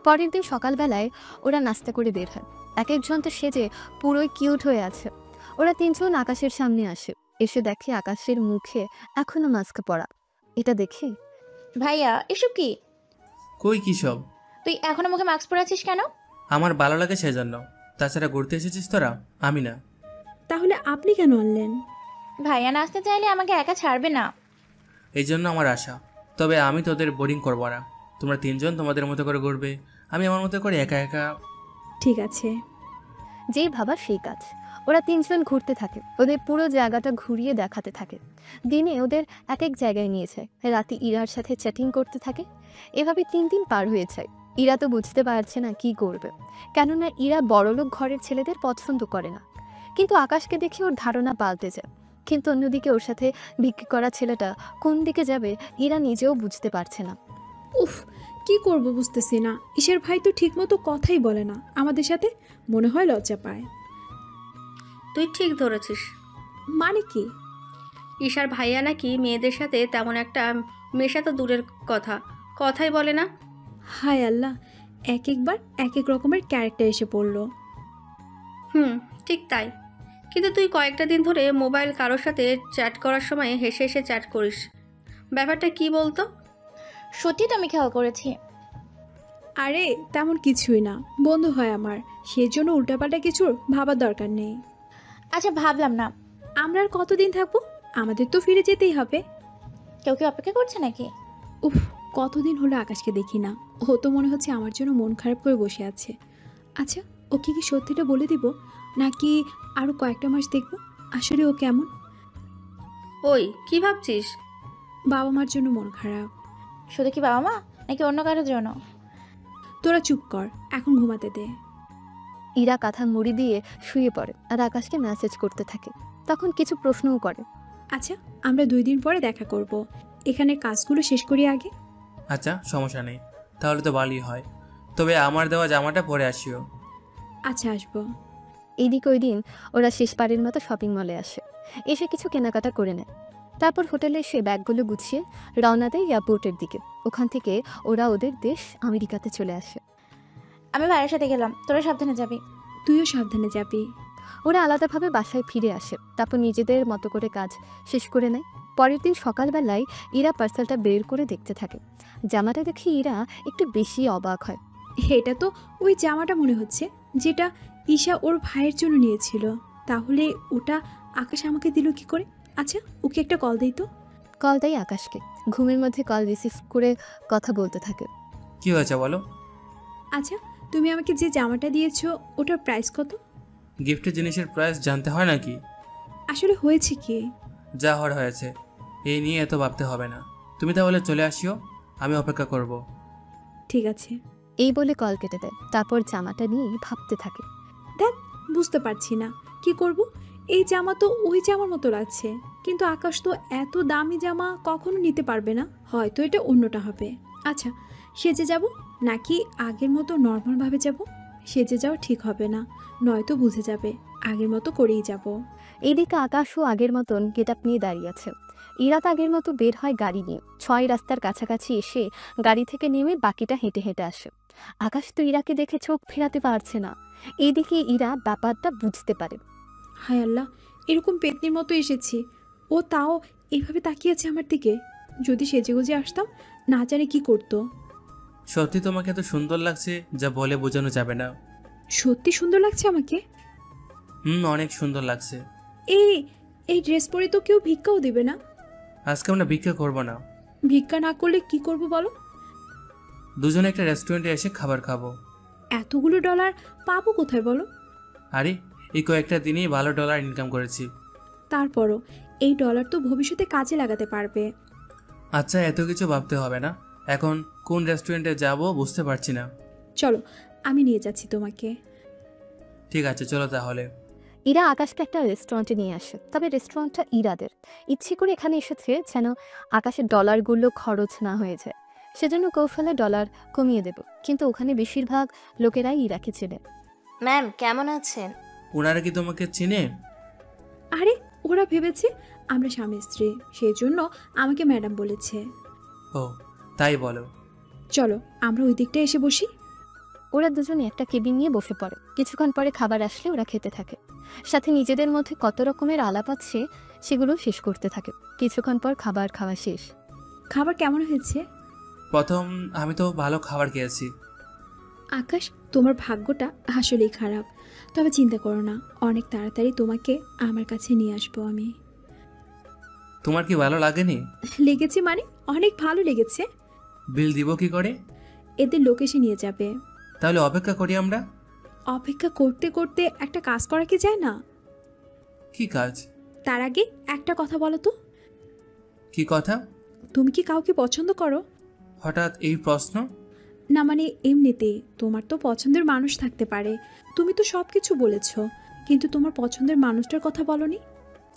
পরের দিন সকালবেলায় ওরা নাস্তা করে বের হয়। এক একজন তো সেজে পুরোই কিউট হয়ে আছে। ওরা 3 জন আকাশের সামনে আসে, এসে দেখে আকাশের মুখে এখনো মাস্ক পরা। এটা দেখে, ভাইয়া এসব কি? কই কি সব? তুই এখনো মুখে মাস্ক পরে আছিস কেন? আমার ভালো লাগে সেজন্য। তাছাড়া ঘুরতে এসেছিস তোরা, আমি না। তাহলে আপনি কেন আনলেন? ভাইয়া নাচতে চাইলে আমাকে একা ছাড়বে না। এই জন্য আমার আশা। তবে আমি তোদের বোরিং করবো না। তোমরা 3 জন তোমাদের মতো করে ঘুরবে, আমি আমার মতো করে একা একা। ঠিক আছে। যেই ভাবা সেই কাজ। ওরা 3 জন ঘুরতে থাকে, ওদের পুরো জায়গাটা ঘুরিয়ে দেখাতে থাকে। দিনে ওদের এক এক জায়গায় নিয়ে যায়, রাতে ইরার সাথে চ্যাটিং করতে থাকে। এভাবে 3 দিন পার হয়ে যায়। ইরা তো বুঝতে পারছে না কি করবে, কেননা ইরা বড়লোক ঘরের ছেলেদের পছন্দ করে না। কিন্তু আকাশকে দেখে ওর ধারণা পাল্টে যায়। কিন্তু অন্যদিকে ওর সাথে বিক্রি করা ছেলেটা কোন দিকে যাবে ইরা নিজেও বুঝতে পারছে না। উফ, কি করব বুঝতেছি না। ঈশার ভাই তো ঠিকমতো কথাই বলে না আমাদের সাথে, মনে হয় লজ্জা পায়। তুই ঠিক ধরেছিস। মানে কি? ঈশার ভাইয়া নাকি মেয়েদের সাথে তেমন একটা মেশা তো দূরের কথা, কথাই বলে না। হায় আল্লাহ, এক একবার এক এক রকমের ক্যারেক্টার এসে পড়লো। ঠিক তাই। কিন্তু তুই কয়েকটা দিন ধরে মোবাইল কারোর সাথে চ্যাট করার সময় হেসে হেসে চ্যাট করিস, ব্যাপারটা কি বলতো? সত্যি তো আমি খেয়াল করেছি। আরে তেমন কিছুই না, বন্ধু হয় আমার, সেজন্য উল্টাপাল্টা কিছুর ভাবার দরকার নেই। আচ্ছা ভাবলাম না। আমরা আর কতদিন থাকবো? আমাদের তো ফিরে যেতেই হবে। কেউ কি অপেক্ষা করছে নাকি? উফ, কতদিন হলো আকাশকে দেখি না। ও তো মনে হচ্ছে আমার জন্য মন খারাপ করে বসে আছে। আচ্ছা, ওকে কি সত্যিটা বলে দিব, নাকি আরো কয়েকটা মাস দেখবো আসলে ও কেমন? ওই কি ভাবছিস? বাবা মার জন্য মন খারাপ। শুধু কি বাবা মা, নাকি অন্য কারোর জন্য? তোরা চুপ কর, এখন ঘুমাতে দে। ইরা কাঁথা মুড়ি দিয়ে শুয়ে পড়ে আর আকাশকে মেসেজ করতে থাকে। তখন কিছু প্রশ্নও করে। আচ্ছা, আমরা 2 দিন পরে দেখা করব, এখানে কাজগুলো শেষ করি আগে। আচ্ছা সমস্যা নেই, তাহলে তো ভালোই হয়। তবে আমার দেওয়া জামাটা পরে আসিও। আচ্ছা, আসবো। এইদিকে ওই দিন ওরা শেষবারের মতো শপিং মলে আসে, এসে কিছু কেনাকাটা করে নেয়। তারপর হোটেলে এসে ব্যাগগুলো গুছিয়ে রওনা দেয় এয়ারপোর্টের দিকে। ওখান থেকে ওরা ওদের দেশ আমেরিকাতে চলে আসে। আমি ভাইয়ের সাথে গেলাম, তোরা সাবধানে যাবি। তুইও সাবধানে যাবি। ওরা আলাদাভাবে বাসায় ফিরে আসে, তারপর নিজেদের মতো করে কাজ শেষ করে নেয়। পরের দিন সকালবেলায় ইরা পার্সেলটা বের করে দেখতে থাকে। জামাটা দেখে ইরা একটু বেশি অবাক হয়। এটা তো ওই জামাটা মনে হচ্ছে যেটা ঈশা ওর ভাইয়ের জন্য নিয়েছিল। তাহলে ওটা আকাশ আমাকে দিল কি করে? আচ্ছা, ওকে একটা কল দিই তো। কল দেয় আকাশকে। ঘুমের মধ্যে কল রিসিভ করে কথা বলতে থাকে। কি হয়েছে বলো? আচ্ছা, তুমি আমাকে যে জামাটা দিয়েছো ওটার প্রাইস কত? গিফটের জিনিসের প্রাইস জানতে হয় নাকি? আসলে হয়েছে কি? যা হওয়ার হয়েছে, এই নিয়ে এত ভাবতে হবে না। তুমি তাহলে চলে আসিও, আমি অপেক্ষা করব। ঠিক আছে। এই বলে কল কেটে দেয়। তারপর জামাটা নিয়ে ভাবতে থাকে। দেখ, বুঝতে পারছি না কি করব। এই জামা তো ওই জামার মতো লাগছে, কিন্তু আকাশ তো এত দামি জামা কখনো নিতে পারবে না। হয়তো এটা অন্যটা হবে। আচ্ছা, সেজে যাব নাকি আগের মতো নর্মালভাবে যাব? সেজে যাওয়া ঠিক হবে না, নয়তো বুঝে যাবে। আগের মতো করেই যাব। এইদিকে আকাশও আগের মতন গেট আপ নিয়ে দাঁড়িয়ে আছে। ইরাত আগের মতো বের হয় গাড়ি নিয়ে। 6 রাস্তার কাছাকাছি এসে গাড়ি থেকে নেমে বাকিটা হেঁটে হেঁটে আসে। আকাশ তো ইরাকে দেখে চোখ ফেরাতে পারছে না। এইদিকে ইরা ব্যাপারটা বুঝতে পারে। হায় আল্লাহ, এরকম পেতনির মতো এসেছি, ও তাও এইভাবে তাকিয়েছে আমার দিকে। যদি সেজেগুজে আসতাম, না জানে কি করতো। সত্যি তোমাকে এত সুন্দর লাগছে যা বলে বোঝানো যাবে না। সত্যি সুন্দর লাগছে আমাকে? অনেক সুন্দর লাগছে। এই ড্রেস পরে তো কেউ ভিক্ষাও দেবে না। আজকে আমরা ভিক্ষা করবো না। ভিক্ষা না করলে কি করব বলো? দুজনে একটা রেস্টুরেন্টে এসে খাবার খাবো। এতগুলো ডলার পাবো কোথায় বলো? আরে এই কয়েকটা দিনেই ভালো ডলার ইনকাম করেছি। তারপরও এই ডলার তো ভবিষ্যতে কাজে লাগাতে পারবে। আচ্ছা, এত কিছু ভাবতে হবে না। এখন কোন রেস্টুরেন্টে যাব বুঝতে পারছি না। চলো, আমি নিয়ে যাচ্ছি তোমাকে। ঠিক আছে, চলো তাহলে। ইরা আকাশকে একটা রেস্টুরেন্টে নিয়ে আসে। তবে রেস্টুরেন্টটা ইরাদের। ইচ্ছে করে এখানে এসেছে যেন আকাশের ডলারগুলো খরচ না হয়ে যায়। সেজন্য কৌশলে ডলার কমিয়ে দেব। কিন্তু ওখানে বেশিরভাগ লোকেরাই ইরাকে চেনে। ম্যাম কেমন আছেন? ওনারা কি তোমাকে চিনে? আরে ওরা ভেবেছে আমরা স্বামী স্ত্রী, সেই জন্য আমাকে ম্যাডাম বলেছে। ও তাই বলো। চলো আমরা ওই দিকটা এসে বসি। ওরা দুজনে একটা কেবিন নিয়ে বসে পড়ে। কিছুক্ষণ পরে খাবার আসলে ওরা খেতে থাকে। সাথে নিজেদের মধ্যে কত রকমের আলাপ আছে সেগুলো শেষ করতে থাকে। কিছুক্ষণ পর খাবার খাওয়া শেষ। খাবার কেমন হয়েছে? প্রথম আমি তো ভালো খাবার খেয়েছি। আকাশ, তোমার ভাগ্যটা আসলেই খারাপ। তবে চিন্তা করো না, অনেক তাড়াতাড়ি তোমাকে আমার কাছে নিয়ে আসবো আমি। তোমার কি ভালো লাগেনি? লেগেছে মানে অনেক ভালো লেগেছে। বিল দিব কি করে? এদের লোক এসে নিয়ে যাবে। তাহলে অপেক্ষা করি আমরা। অপেক্ষা করতে করতে একটা কাজ করা কি যায় না? কি কাজ? তার আগে একটা কথা বলো তো। কি কথা? তুমি কি কাউকে পছন্দ করো? হঠাৎ এই প্রশ্ন? না মানে এমনিতেই তোমার তো পছন্দের মানুষ থাকতে পারে। তুমি তো সব কিছু বলেছ, কিন্তু তোমার পছন্দের মানুষটার কথা বলনি।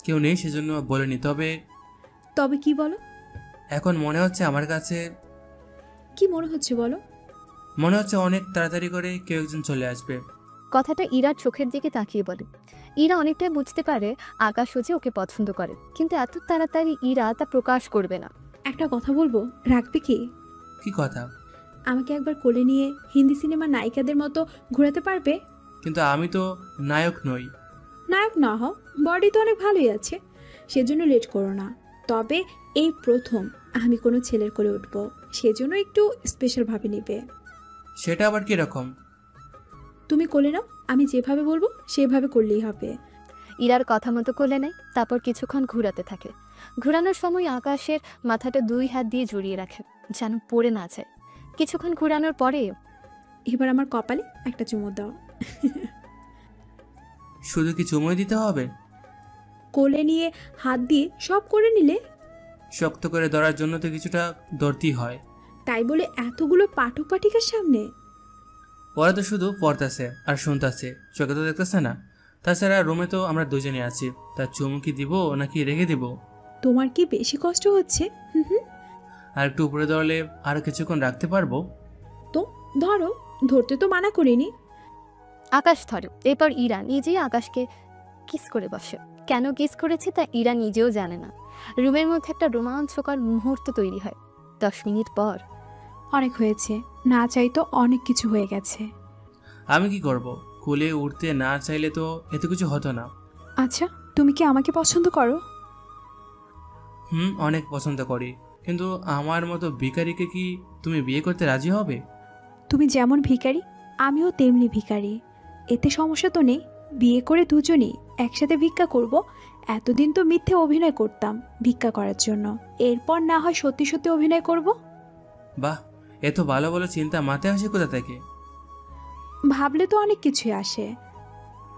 কেউ নেই সেজন্য বলিনি, তবে তবে কি বলো? এখন মনে হচ্ছে আমার কাছে, কি মনে হচ্ছে বলো? মনে হচ্ছে অনেক তাড়াতাড়ি করে কেউ একজন চলে আসবে। কথাটা ইরার চোখের দিকে তাকিয়ে বলে। ইরা অনেকটাই বুঝতে পারে আকাশও যে ওকে পছন্দ করে, কিন্তু এত তাড়াতাড়ি ইরা তা প্রকাশ করবে না। একটা কথা বলবো, রাখবে কি? কি কথা? আমাকে একবার কোলে নিয়ে হিন্দি সিনেমার নায়িকাদের মতো ঘোরাতে পারবে? কিন্তু আমি তো নায়ক নই। নায়ক না হও, বডি তো অনেক ভালোই আছে, সেজন্য লেট করো না। তবে এই প্রথম আমি কোনো ছেলের কোলে উঠবো, সেজন্য একটু স্পেশাল ভাবে নেবে। সেটা আবার কিরকম? তুমি কোলে নাও, আমি যেভাবে বলবো সেভাবে করলেই হবে। ইরার কথা মতো কোলে নেয়, তারপর কিছুক্ষণ ঘোরাতে থাকে। ঘোরানোর সময় আকাশের মাথাটা 2 হাত দিয়ে জড়িয়ে রাখে, যেন পড়ে না যায়। কিছুক্ষণ ঘোরানোর পরে এবার আমার কপালে একটা চুমু দাও। শুধু কি চুমুই দিতে হবে? কোলে নিয়ে হাত দিয়ে সব করে নিলে? শক্ত করে ধরার জন্য তো কিছুটা ধরতেই হয়। তাই বলে এতগুলো পাঠক পাঠিকার সামনে? পরে তো শুধু পড়তেছে আর শুনতেছে, চোখে তো দেখতেছে না। তাছাড়া রুমে তো আমরা দুজনে আছি, তার চুমু কি দিব নাকি রেখে দিব? তোমার কি বেশি কষ্ট হচ্ছে? আর একটু উপরে ধরলে আরো কিছুক্ষণ রাখতে পারবো। তো ধরো, ধরতে তো মানা করিনি। আকাশ ধরে। এরপর ইরা নিজেই আকাশকে কিস করে বসে। কেন কিস করেছে তা ইরা নিজেও জানে না। রুমের মধ্যে একটা রোমাঞ্চকর মুহূর্ত তৈরি হয়। 10 মিনিট পর, অনেক হয়েছে, না চাই তো অনেক কিছু হয়ে গেছে। আমি কি করব? কোলে উঠতে না চাইলে তো এত কিছু হতো না। আচ্ছা, তুমি কি আমাকে পছন্দ করো? অনেক পছন্দ করি, কিন্তু আমার মতো ভিখারিকে কি তুমি বিয়ে করতে রাজি হবে? তুমি যেমন ভিখারি, আমিও তেমনি ভিখারি। এতে সমস্যা তো নেই, বিয়ে করে দুজনেই একসাথে ভিক্ষা করব। এতদিন তো মিথ্যে অভিনয় করতাম ভিক্ষা করার জন্য, এরপর না হয় সত্যি সত্যি অভিনয় করব। বাহ, এত ভালো ভালো চিন্তা মাথায় আসে কোথা থেকে? ভাবলে তো অনেক কিছুই আসে।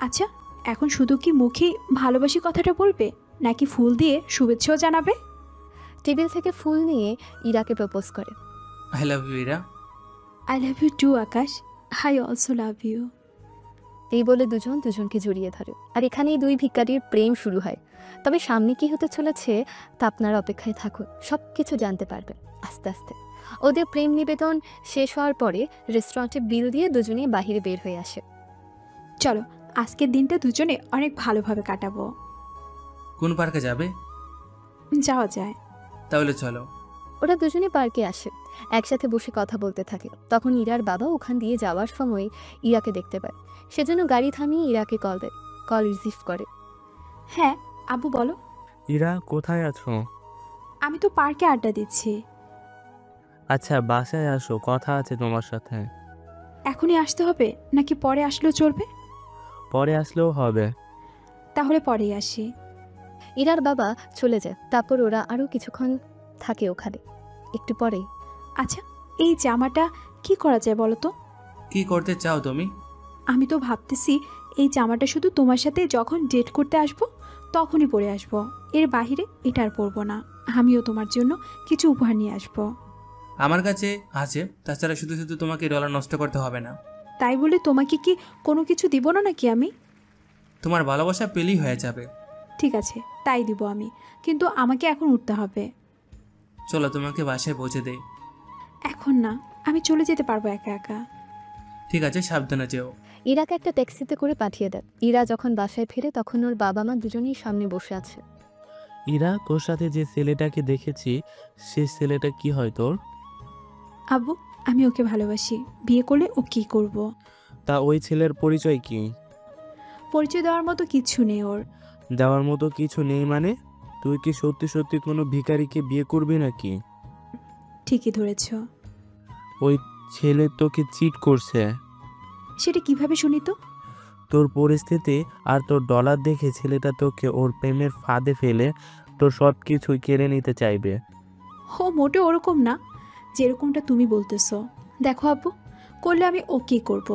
আচ্ছা, এখন শুধু কি মুখে ভালোবাসি কথাটা বলবে, নাকি ফুল দিয়ে শুভেচ্ছাও জানাবে? টেবিল থেকে ফুল নিয়ে ইরাকে প্রপোজ করে। I love you Ira. I love you too Akash, I also love you. এই বলে দুজন দুজনকে জড়িয়ে ধরে। আর এখানেই 2 ভিখারির প্রেম শুরু হয়। তবে সামনে কি হতে চলেছে তা আপনারা অপেক্ষায় থাকুন, সব কিছু জানতে পারবেন আস্তে আস্তে। ওদের প্রেম নিবেদন শেষ হওয়ার পরে রেস্টুরেন্টে বিল দিয়ে দুজনেই বাহিরে বের হয়ে আসে। চলো, আজকের দিনটা দুজনে অনেক ভালোভাবে কাটাবো। কোন পার্কে যাবে? যাওয়া যায়। তাহলে চলো। ওরা দুজনে পার্কে আসে, একসাথে বসে কথা বলতে থাকে। তখন ইরার বাবা ওখান দিয়ে যাওয়ার সময় ইরাকে দেখতে পায়, সেজন্য গাড়ি থামিয়ে ইরাকে কল দেয়। কল রিসিভ করে। হ্যাঁ আব্বু বলো। ইরা, কোথায় আছো? আমি তো পার্কে আড্ডা দিচ্ছি। আচ্ছা, বাসায় আসো, কথা আছে তোমার সাথে। এখনই আসতে হবে নাকি পরে আসলেও চলবে? পরে আসলেও হবে। তাহলে পরেই আসি। ইরার বাবা চলে যায়। তারপর ওরা আরও কিছুক্ষণ থাকে ওখানে। একটু পরেই, আচ্ছা, এই জামাটা কি করা যায় বলো তো? কি করতে চাও তুমি? আমি তো ভাবতেছি এই জামাটা শুধু তোমার সাথে যখন ডেট করতে আসবো তখনই পরে আসবো, এর বাহিরে এটা আর পরবো না। আমিও তোমার জন্য কিছু উপহার নিয়ে আসবো। আমার কাছে আছে, তাছাড়া শুধু শুধু তোমাকে ডলার নষ্ট করতে হবে না। তাই বলে তোমাকে কি কোনো কিছু দিব না নাকি আমি? তোমার ভালোবাসা পেলেই হয়ে যাবে। ঠিক আছে, তাই দিব আমি, কিন্তু আমাকে এখন উঠতে হবে। চলো তোমাকে বাসায় পৌঁছে দেই। এখন না, আমি চলে যেতে পারবো একা একা। ঠিক আছে, সাবধানে যেও। ইরাকে একটা ট্যাক্সিতে করে পাঠিয়ে দেয়। ইরা যখন বাসায় ফিরে তখন ওর বাবা মা দুজনেই সামনে বসে আছে। ইরা, তোর সাথে যে ছেলেটাকে দেখেছি সে ছেলেটা কি হয় তোর? আব্বু, আমি ওকে ভালোবাসি, বিয়ে করলে ও কি করব? তা ওই ছেলের পরিচয় কি? পরিচয় দেওয়ার মতো কিছু নেই ওর। দেওয়ার মতো কিছু নেই মানে? তুই কি সত্যি সত্যি কোনো ভিখারিকে বিয়ে করবি নাকি? ঠিকই ধরেছ। ওই ছেলে তোকে চিট করছে। সেটা কিভাবে শুনি তো? তোর পরিস্থিতি আর তোর ডলার দেখে ছেলেটা তোকে ওর প্রেমের ফাঁদে ফেলে তোর সব কিছুই কেড়ে নিতে চাইবে। ও মোটে ওরকম না যেরকমটা তুমি বলতেছো। দেখো আব্বু, করলে আমি ওকে করব।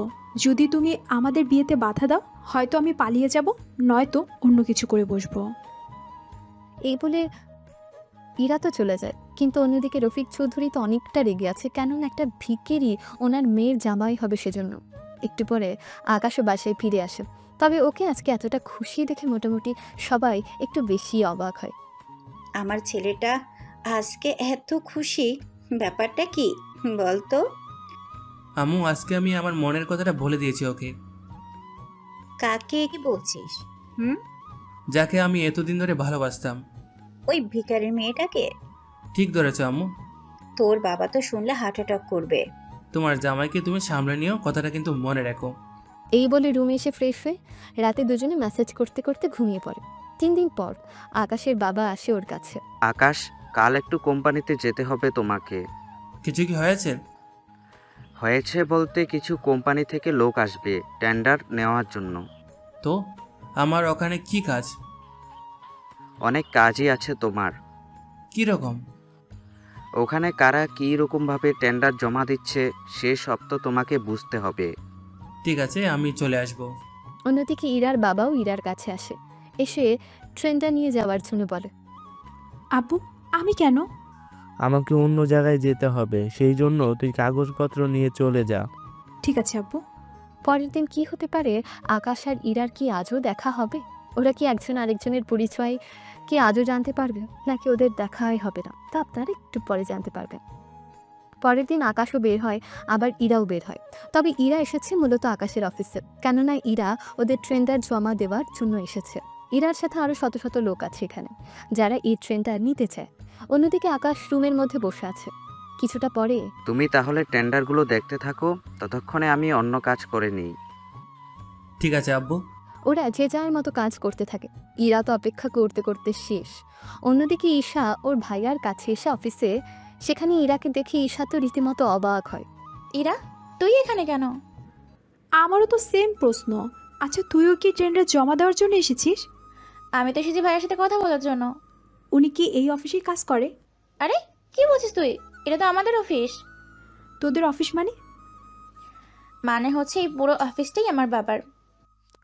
যদি তুমি আমাদের বিয়েতে বাধা দাও, হয়তো আমি পালিয়ে যাব, নয়তো অন্য কিছু করে বসবো। এই বলে ইরা তো চলে যায়, কিন্তু অন্যদিকে রফিক চৌধুরী তো অনেকটা রেগে আছে, কেননা একটা ভিকেরি ওনার মেয়ের জামাই হবে সেজন্য। একটু পরে আকাশও বাসায় ফিরে আসে, তবে ওকে আজকে এতটা খুশি দেখে মোটামুটি সবাই একটু বেশি অবাক হয়। আমার ছেলেটা আজকে এত খুশি, ব্যাপারটা কি বলতো? আম্মু, আজকে আমি আমার মনের কথাটা বলে দিয়েছি ওকে। কাকে কি বলছিস? যাকে আমি এতদিন ধরে ভালোবাসতাম। ওই ভিখারির মেয়েটাকে? ঠিক ধরেছো আম্মু। তোর বাবা তো শুনলে হার্ট অ্যাটাক করবে। তোমার জামাইকে তুমি সামলে নিও, কথাটা কিন্তু মনে রাখো। এই বলে রুমে এসে ফ্রেশ হয়ে রাতে দুজনে মেসেজ করতে করতে ঘুমিয়ে পড়ে। 3 দিন পর আকাশের বাবা আসে ওর কাছে। আকাশ, কাল একটু কোম্পানিতে যেতে হবে তোমাকে। কিছু কি হয়েছে? হয়েছে বলতে কিছু কোম্পানি থেকে লোক আসবে টেন্ডার নেওয়ার জন্য। তো আমার ওখানে কি কাজ? অনেক কাজই আছে তোমার। কি রকম? ওখানে কারা কী রকমভাবে টেন্ডার জমা দিচ্ছে সে সব তো তোমাকে বুঝতে হবে। ঠিক আছে, আমি চলে আসব। অন্যদিকে ইরার বাবাও ইরার কাছে আসে, এসে ট্রেনটা নিয়ে যাওয়ার জন্য বলে। আব্বু, আমি কেন? আমাকে অন্য জায়গায় যেতে হবে, সেই জন্য তুই কাগজপত্র নিয়ে চলে যা। ঠিক আছে আব্বু। পরের দিন কি হতে পারে? আকাশ আর ইরার কি আজও দেখা হবে? ওরা কি একজন আরেকজনের পরিচয় কি আজও জানতে পারবে, নাকি ওদের দেখাই হবে না? তা আপনারা একটু পরে জানতে পারবেন। পরের দিন আকাশও বের হয়, আবার ইরাও বের হয়। তবে ইরা এসেছে মূলত আকাশের অফিসে, কেননা ইরা ওদের ট্রেন্ডার জমা দেওয়ার জন্য এসেছে। ইরার সাথে আরও শত শত লোক আছে এখানে, যারা এই ট্রেন্ডার নিতে চায়। অন্যদিকে আকাশ রুমের মধ্যে বসে আছে। কিছুটা পরে, তুমি তাহলে টেন্ডারগুলো দেখতে থাকো, ততক্ষণে আমি অন্য কাজ করে নিই। ঠিক আছে আব্বু। ওরা যে যার মতো কাজ করতে থাকে। ইরা তো অপেক্ষা করতে করতে শেষ। অন্যদিকে ঈশা ওর ভাইয়ার কাছে এসে অফিসে, সেখানে ইরাকে দেখে ঈশা তো রীতিমতো অবাক হয়। ইরা, তুই এখানে কেন? আমারও তো সেম প্রশ্ন। আচ্ছা, তুইও কি টেন্ডার জমা দেওয়ার জন্য এসেছিস? আমি তো এসেছি ভাইয়ের সাথে কথা বলার জন্য। উনি কি এই অফিসেই কাজ করে? আরে কি বলছিস তুই? এটা তো আমাদের অফিস। তোদের অফিস মানে? মানে হচ্ছে এই পুরো অফিসটাই আমার বাবার।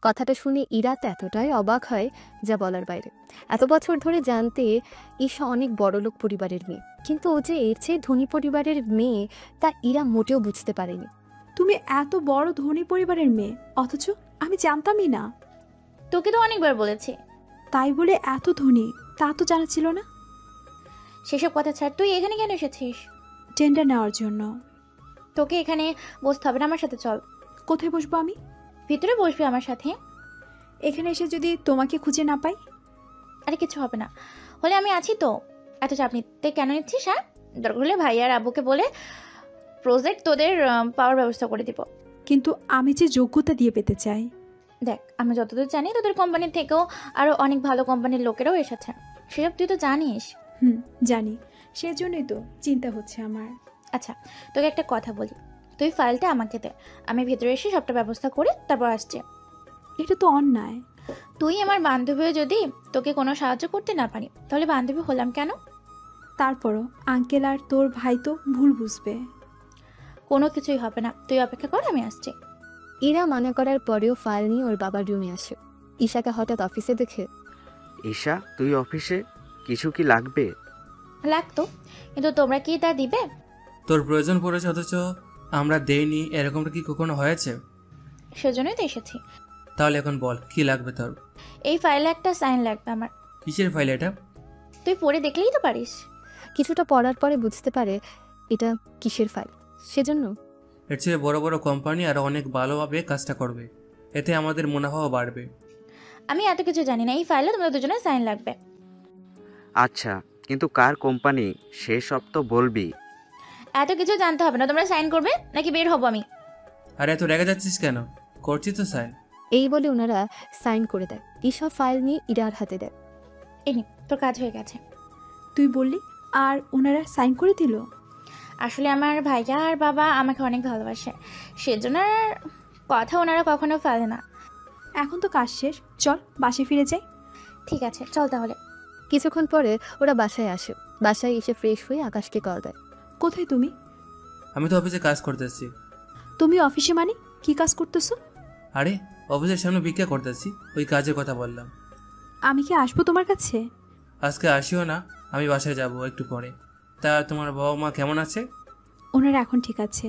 কথাটা শুনে ইরা তো এতটাই অবাক হয় যা বলার বাইরে। এত বছর ধরে জানতে ঈশা অনেক বড়লোক পরিবারের মেয়ে, কিন্তু ও যে এর চেয়ে ধনী পরিবারের মেয়ে তা ইরা মোটেও বুঝতে পারেনি। তুমি এত বড় ধনী পরিবারের মেয়ে, অথচ আমি জানতামই না। তোকে তো অনেকবার বলেছি। তাই বলে এত ধনী তা তো জানা ছিল না। সেসব কথা ছাড়, তুই এখানে কেন এসেছিস? টেন্ডার নেওয়ার জন্য। তোকে এখানে বসতে হবে না, আমার সাথে চল। কোথায় বসবো আমি? ভিতরে বসবি আমার সাথে। এখানে এসে যদি তোমাকে খুঁজে না পাই? আরে কিছু হবে না, হলে আমি আছি তো। এত চাপ নিতে কেন নিচ্ছিস? হ্যাঁ, দরকার হলে ভাই আর আব্বুকে বলে প্রজেক্ট তোদের পাওয়ার ব্যবস্থা করে দিব। কিন্তু আমি যে যোগ্যতা দিয়ে পেতে চাই। দেখ, আমি যতদূর জানি তোদের কোম্পানির থেকেও আরও অনেক ভালো কোম্পানির লোকেরাও এসেছে, সেসব তুই তো জানিস। জানি, সেজন্যই তো চিন্তা হচ্ছে আমার। আচ্ছা, তোকে একটা কথা বলি, তুই ফাইলটা আমাকে দে, আমি ভেতরে এসে সবটা ব্যবস্থা করে তারপর আসছি। এটা তো অন্যায়। তুই আমার বান্ধবীও যদি তোকে কোনো সাহায্য করতে না পারি, তাহলে বান্ধবী হলাম কেন? তারপরও আঙ্কেল আর তোর ভাই তো ভুল বুঝবে। কোনো কিছুই হবে না, তুই অপেক্ষা কর, আমি আসছি। ইরা মনে করার পরেও ফাইল নিয়ে ওর বাবার রুমে আসে। ঈশাকে হঠাৎ অফিসে দেখে, ঈশা, তুই অফিসে? কিছু কি লাগবে? লাগতো, কিন্তু তোমরা কি তা দিবে? তোর প্রয়োজন পড়েছে অথচ আমরা দেইনি, এরকমটা কি কখনো হয়েছে? সেজন্যই তো এসেছি। তাহলে এখন বল, কি লাগবে তোর? এই ফাইলে একটা সাইন লাগবে আমার। কিসের ফাইল এটা? তুই পড়ে দেখলেই তো পারিস। কিছুটা পড়ার পরে বুঝতে পারে এটা কিসের ফাইল, সেজন্য এর চেয়ে বড় বড় কোম্পানি আরও অনেক ভালোভাবে কাজটা করবে, এতে আমাদের মুনাফাও বাড়বে। আমি এত কিছু জানি না, এই ফাইলে তোমাদের দুজনের সাইন লাগবে। আচ্ছা, কিন্তু কার কোম্পানি সে সব তো বলবি। এত কিছু জানতে হবে না, তোমরা সাইন করবে নাকি বের হবো আমি? আরে এত রেগে যাচ্ছিস কেন? করছি তো সাইন। এই বলে ওনারা সাইন করে দেয়। ঈশা ফাইল নিয়ে ইরার হাতে দেয়। এই নে, তোর কাজ হয়ে গেছে। তুই বললি আর ওনারা সাইন করে দিল? আসলে আমার ভাইয়া আর বাবা আমাকে অনেক ভালোবাসে, সেজন্য কথা ওনারা কখনো ফেলে না। এখন তো কাজ শেষ, চল বাসায় ফিরে যাই। ঠিক আছে, চল তাহলে। কিছুক্ষণ পরে ওরা বাসায় আসে। বাসায় এসে ফ্রেশ হয়ে আকাশকে কল দেয়। কোথায় তুমি? আমি তো অফিসে কাজ করতেছি। তুমি অফিসে মানে কি কাজ করতেছো? আরে অফিসের সামনে ভিক্ষা করতেছি, ওই কাজের কথা বললাম। আমি কি আসবো তোমার কাছে? আজকে আসিও না, আমি বাসায় যাব একটু পরে। তা তোমার বাবা মা কেমন আছে? ওনারা এখন ঠিক আছে।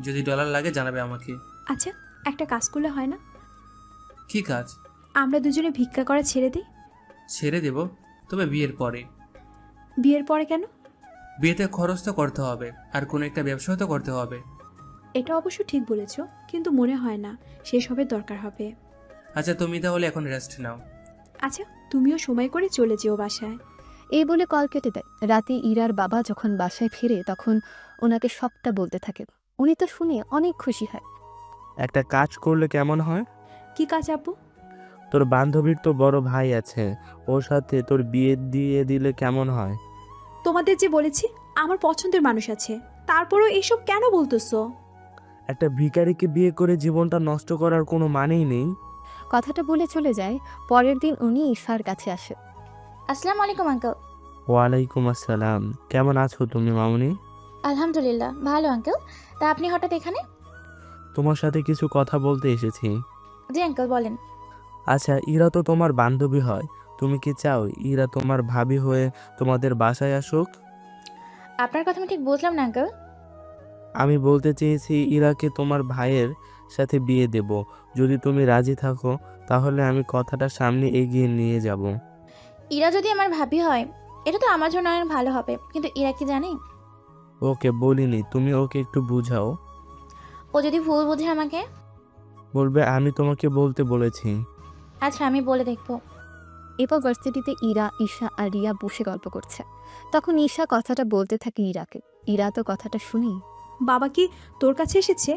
যদি ডলার লাগে জানাবে আমাকে। আচ্ছা, একটা কাজ করলে হয় না? কি কাজ? আমরা দুজনে ভিক্ষা করা ছেড়ে দিই। ছেড়ে দেব, তবে বিয়ের পরে। বিয়ের পরে কেন? বিয়েতে খরচ তো করতে হবে, আর কোনো একটা ব্যবসাও তো করতে হবে। এটা অবশ্য ঠিক বলেছ, কিন্তু মনে হয় না সেসবের দরকার হবে। আচ্ছা, তুমি তাহলে এখন রেস্ট নাও। আচ্ছা, তুমিও সময় করে চলে যেও বাসায়। এই বলে কল কেটে দেয়। রাতে ইরার বাবা যখন বাসায় ফিরে তখন ওনাকে সবটা বলতে থাকে। উনি তো শুনে অনেক খুশি হয়। একটা কাজ করলে কেমন হয়? কি কাজ আব্বু? তোর বান্ধবীর তো বড় ভাই আছে, ওর সাথে তোর বিয়ে দিয়ে দিলে কেমন হয়? তোমাদের যে বলেছি আমার পছন্দের মানুষ আছে, তারপরও এসব কেন বলতেছো? একটা ভিখারিকে বিয়ে করে জীবনটা নষ্ট করার কোনো মানেই নেই। কথাটা বলে চলে যায়। পরের দিন উনি ঈশার কাছে আসে। আসসালামু আলাইকুম আঙ্কেল। ওয়ালাইকুম আসসালাম। কেমন আছো তুমি মামুনি? আলহামদুলিল্লাহ ভালো আঙ্কেল। তা আপনি হঠাৎ এখানে? তোমার সাথে কিছু কথা বলতে এসেছি। জি আঙ্কেল বলেন। আচ্ছা, ইরা তো তোমার বান্ধবী হয়, তুমি কি চাও ইরা তোমার ভাবি হয়ে তোমাদের বাসায় আসুক? আপনার কথা আমি ঠিক বুঝলাম না আঙ্কেল। আমি বলতে চেয়েছি ইরাকে তোমার ভাইয়ের সাথে বিয়ে দেব। যদি তুমি রাজি থাকো তাহলে আমি কথাটা সামনে এগিয়ে নিয়ে যাব। ইরা যদি আমার ভাবি হয় এটা তো আমার জন্য অনেক ভালো হবে, কিন্তু ইরা কি জানে? ওকে বলিনি, তুমি ওকে একটু বুঝাও। ও যদি ভুল বুঝে আমাকে? বলবে আমি তোমাকে বলতে বলেছি। আচ্ছা, আমি বলে দেখবো। এরপর ভার্সিটিতে ইরা, ঈশা আর রিয়া বসে গল্প করছে। তখন ঈশা কথাটা বলতে থাকে ইরাকে। ইরা তো কথাটা শুনি। বাবা কি তোর কাছে এসেছে?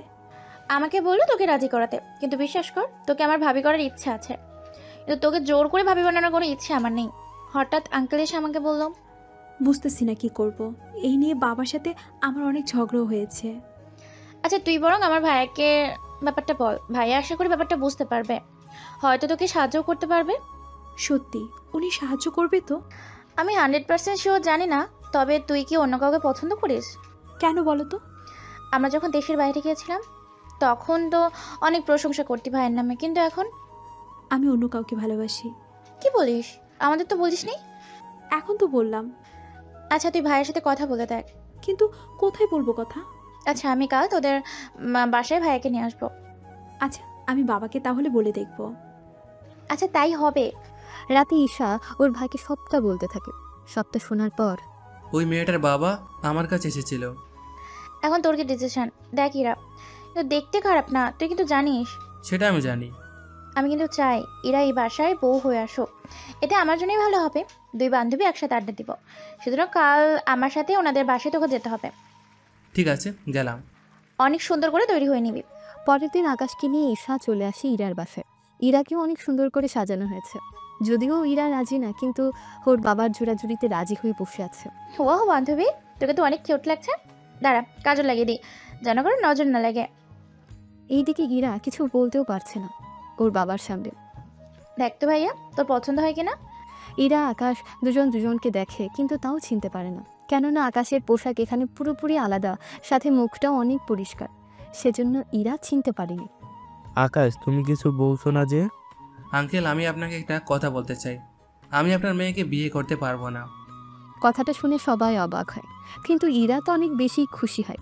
আমাকে বললো তোকে রাজি করাতে, কিন্তু বিশ্বাস কর তোকে আমার ভাবি করার ইচ্ছা আছে, কিন্তু তোকে জোর করে ভাবি বানানোর কোনো ইচ্ছে আমার নেই। হঠাৎ আঙ্কেল এসে আমাকে বললো। বুঝতেছি না কি করব। এই নিয়ে বাবার সাথে আমার অনেক ঝগড়া হয়েছে। আচ্ছা তুই বরং আমার ভাইয়াকে ব্যাপারটা বল, ভাইয়া আশা করি ব্যাপারটা বুঝতে পারবে, হয়তো তোকে সাহায্য করতে পারবে। সত্যি উনি সাহায্য করবে তো? আমি 100% শিওর জানি না, তবে তুই কি অন্য কাউকে পছন্দ করিস? কেন বলো তো? আমরা যখন দেশের বাইরে গিয়েছিলাম তখন তো অনেক প্রশংসা করতি ভাইয়ের নামে, কিন্তু এখন? আমি অন্য কাউকে ভালোবাসি। কি বলিস? আমাদের তো বলিসনি। এখন তো বললাম। আচ্ছা তুই ভাইয়ের সাথে কথা বলে দেখ। কিন্তু কোথায় বলবো কথা? আচ্ছা আমি কাল তোদের বাসায় ভাইয়াকে নিয়ে আসবো। আচ্ছা আমি বাবাকে তাহলে বলে দেখবো। আচ্ছা তাই হবে। রাতে ঈশা ওর ভাইকে সবটা বলতে থাকে। সবটা শোনার পর ওই মেয়েটার বাবা আমার কাছে এসেছিল। এখন তোর কি ডিসিশন? দেখ ইরা তো দেখতে খারাপ না, তুই কিন্তু জানিস। সেটা আমি জানি। আমি কিন্তু চাই ইরা এই বাসায় বউ হয়ে আসুক, এতে আমার জন্যই ভালো হবে। দুই বান্ধবী একসাথে আড্ডা দিব, সুতরাং কাল আমার সাথে ওনাদের বাসায় তোকে যেতে হবে। ঠিক আছে গেলাম। অনেক সুন্দর করে তৈরি হয়ে নিবি। পরের দিন আকাশকে নিয়ে ঈশা চলে আসে ইরার বাসায়। ইরাকেও অনেক সুন্দর করে সাজানো হয়েছে। যদিও ইরা রাজি না, কিন্তু ওর বাবার জোড়াজুড়িতে রাজি হয়ে বসে আছে। ওয়াও বান্ধবী, তোকে তো অনেক কিউট লাগছে। দাঁড়া কাজল লাগিয়ে দিই, যেন করে নজর না লাগে। এইদিকে ইরা কিছু বলতেও পারছে না ওর বাবার সামনে। দেখ তো ভাইয়া তোর পছন্দ হয় কিনা। ইরা আকাশ দুজনকে দেখে, কিন্তু তাও চিনতে পারে না, কেননা আকাশের পোশাক এখানে পুরোপুরি আলাদা, সাথে মুখটাও অনেক পরিষ্কার। সেজন্য ইরা চিনতে পারেনি। আকাশ, তুমি কিছু বলছো না যে? আঙ্কেল, আমি আপনাকে একটা কথা বলতে চাই। আমি আপনার মেয়েকে বিয়ে করতে পারবো না। কথাটা শুনে সবাই অবাক হয়, কিন্তু ইরা তো অনেক বেশি খুশি হয়।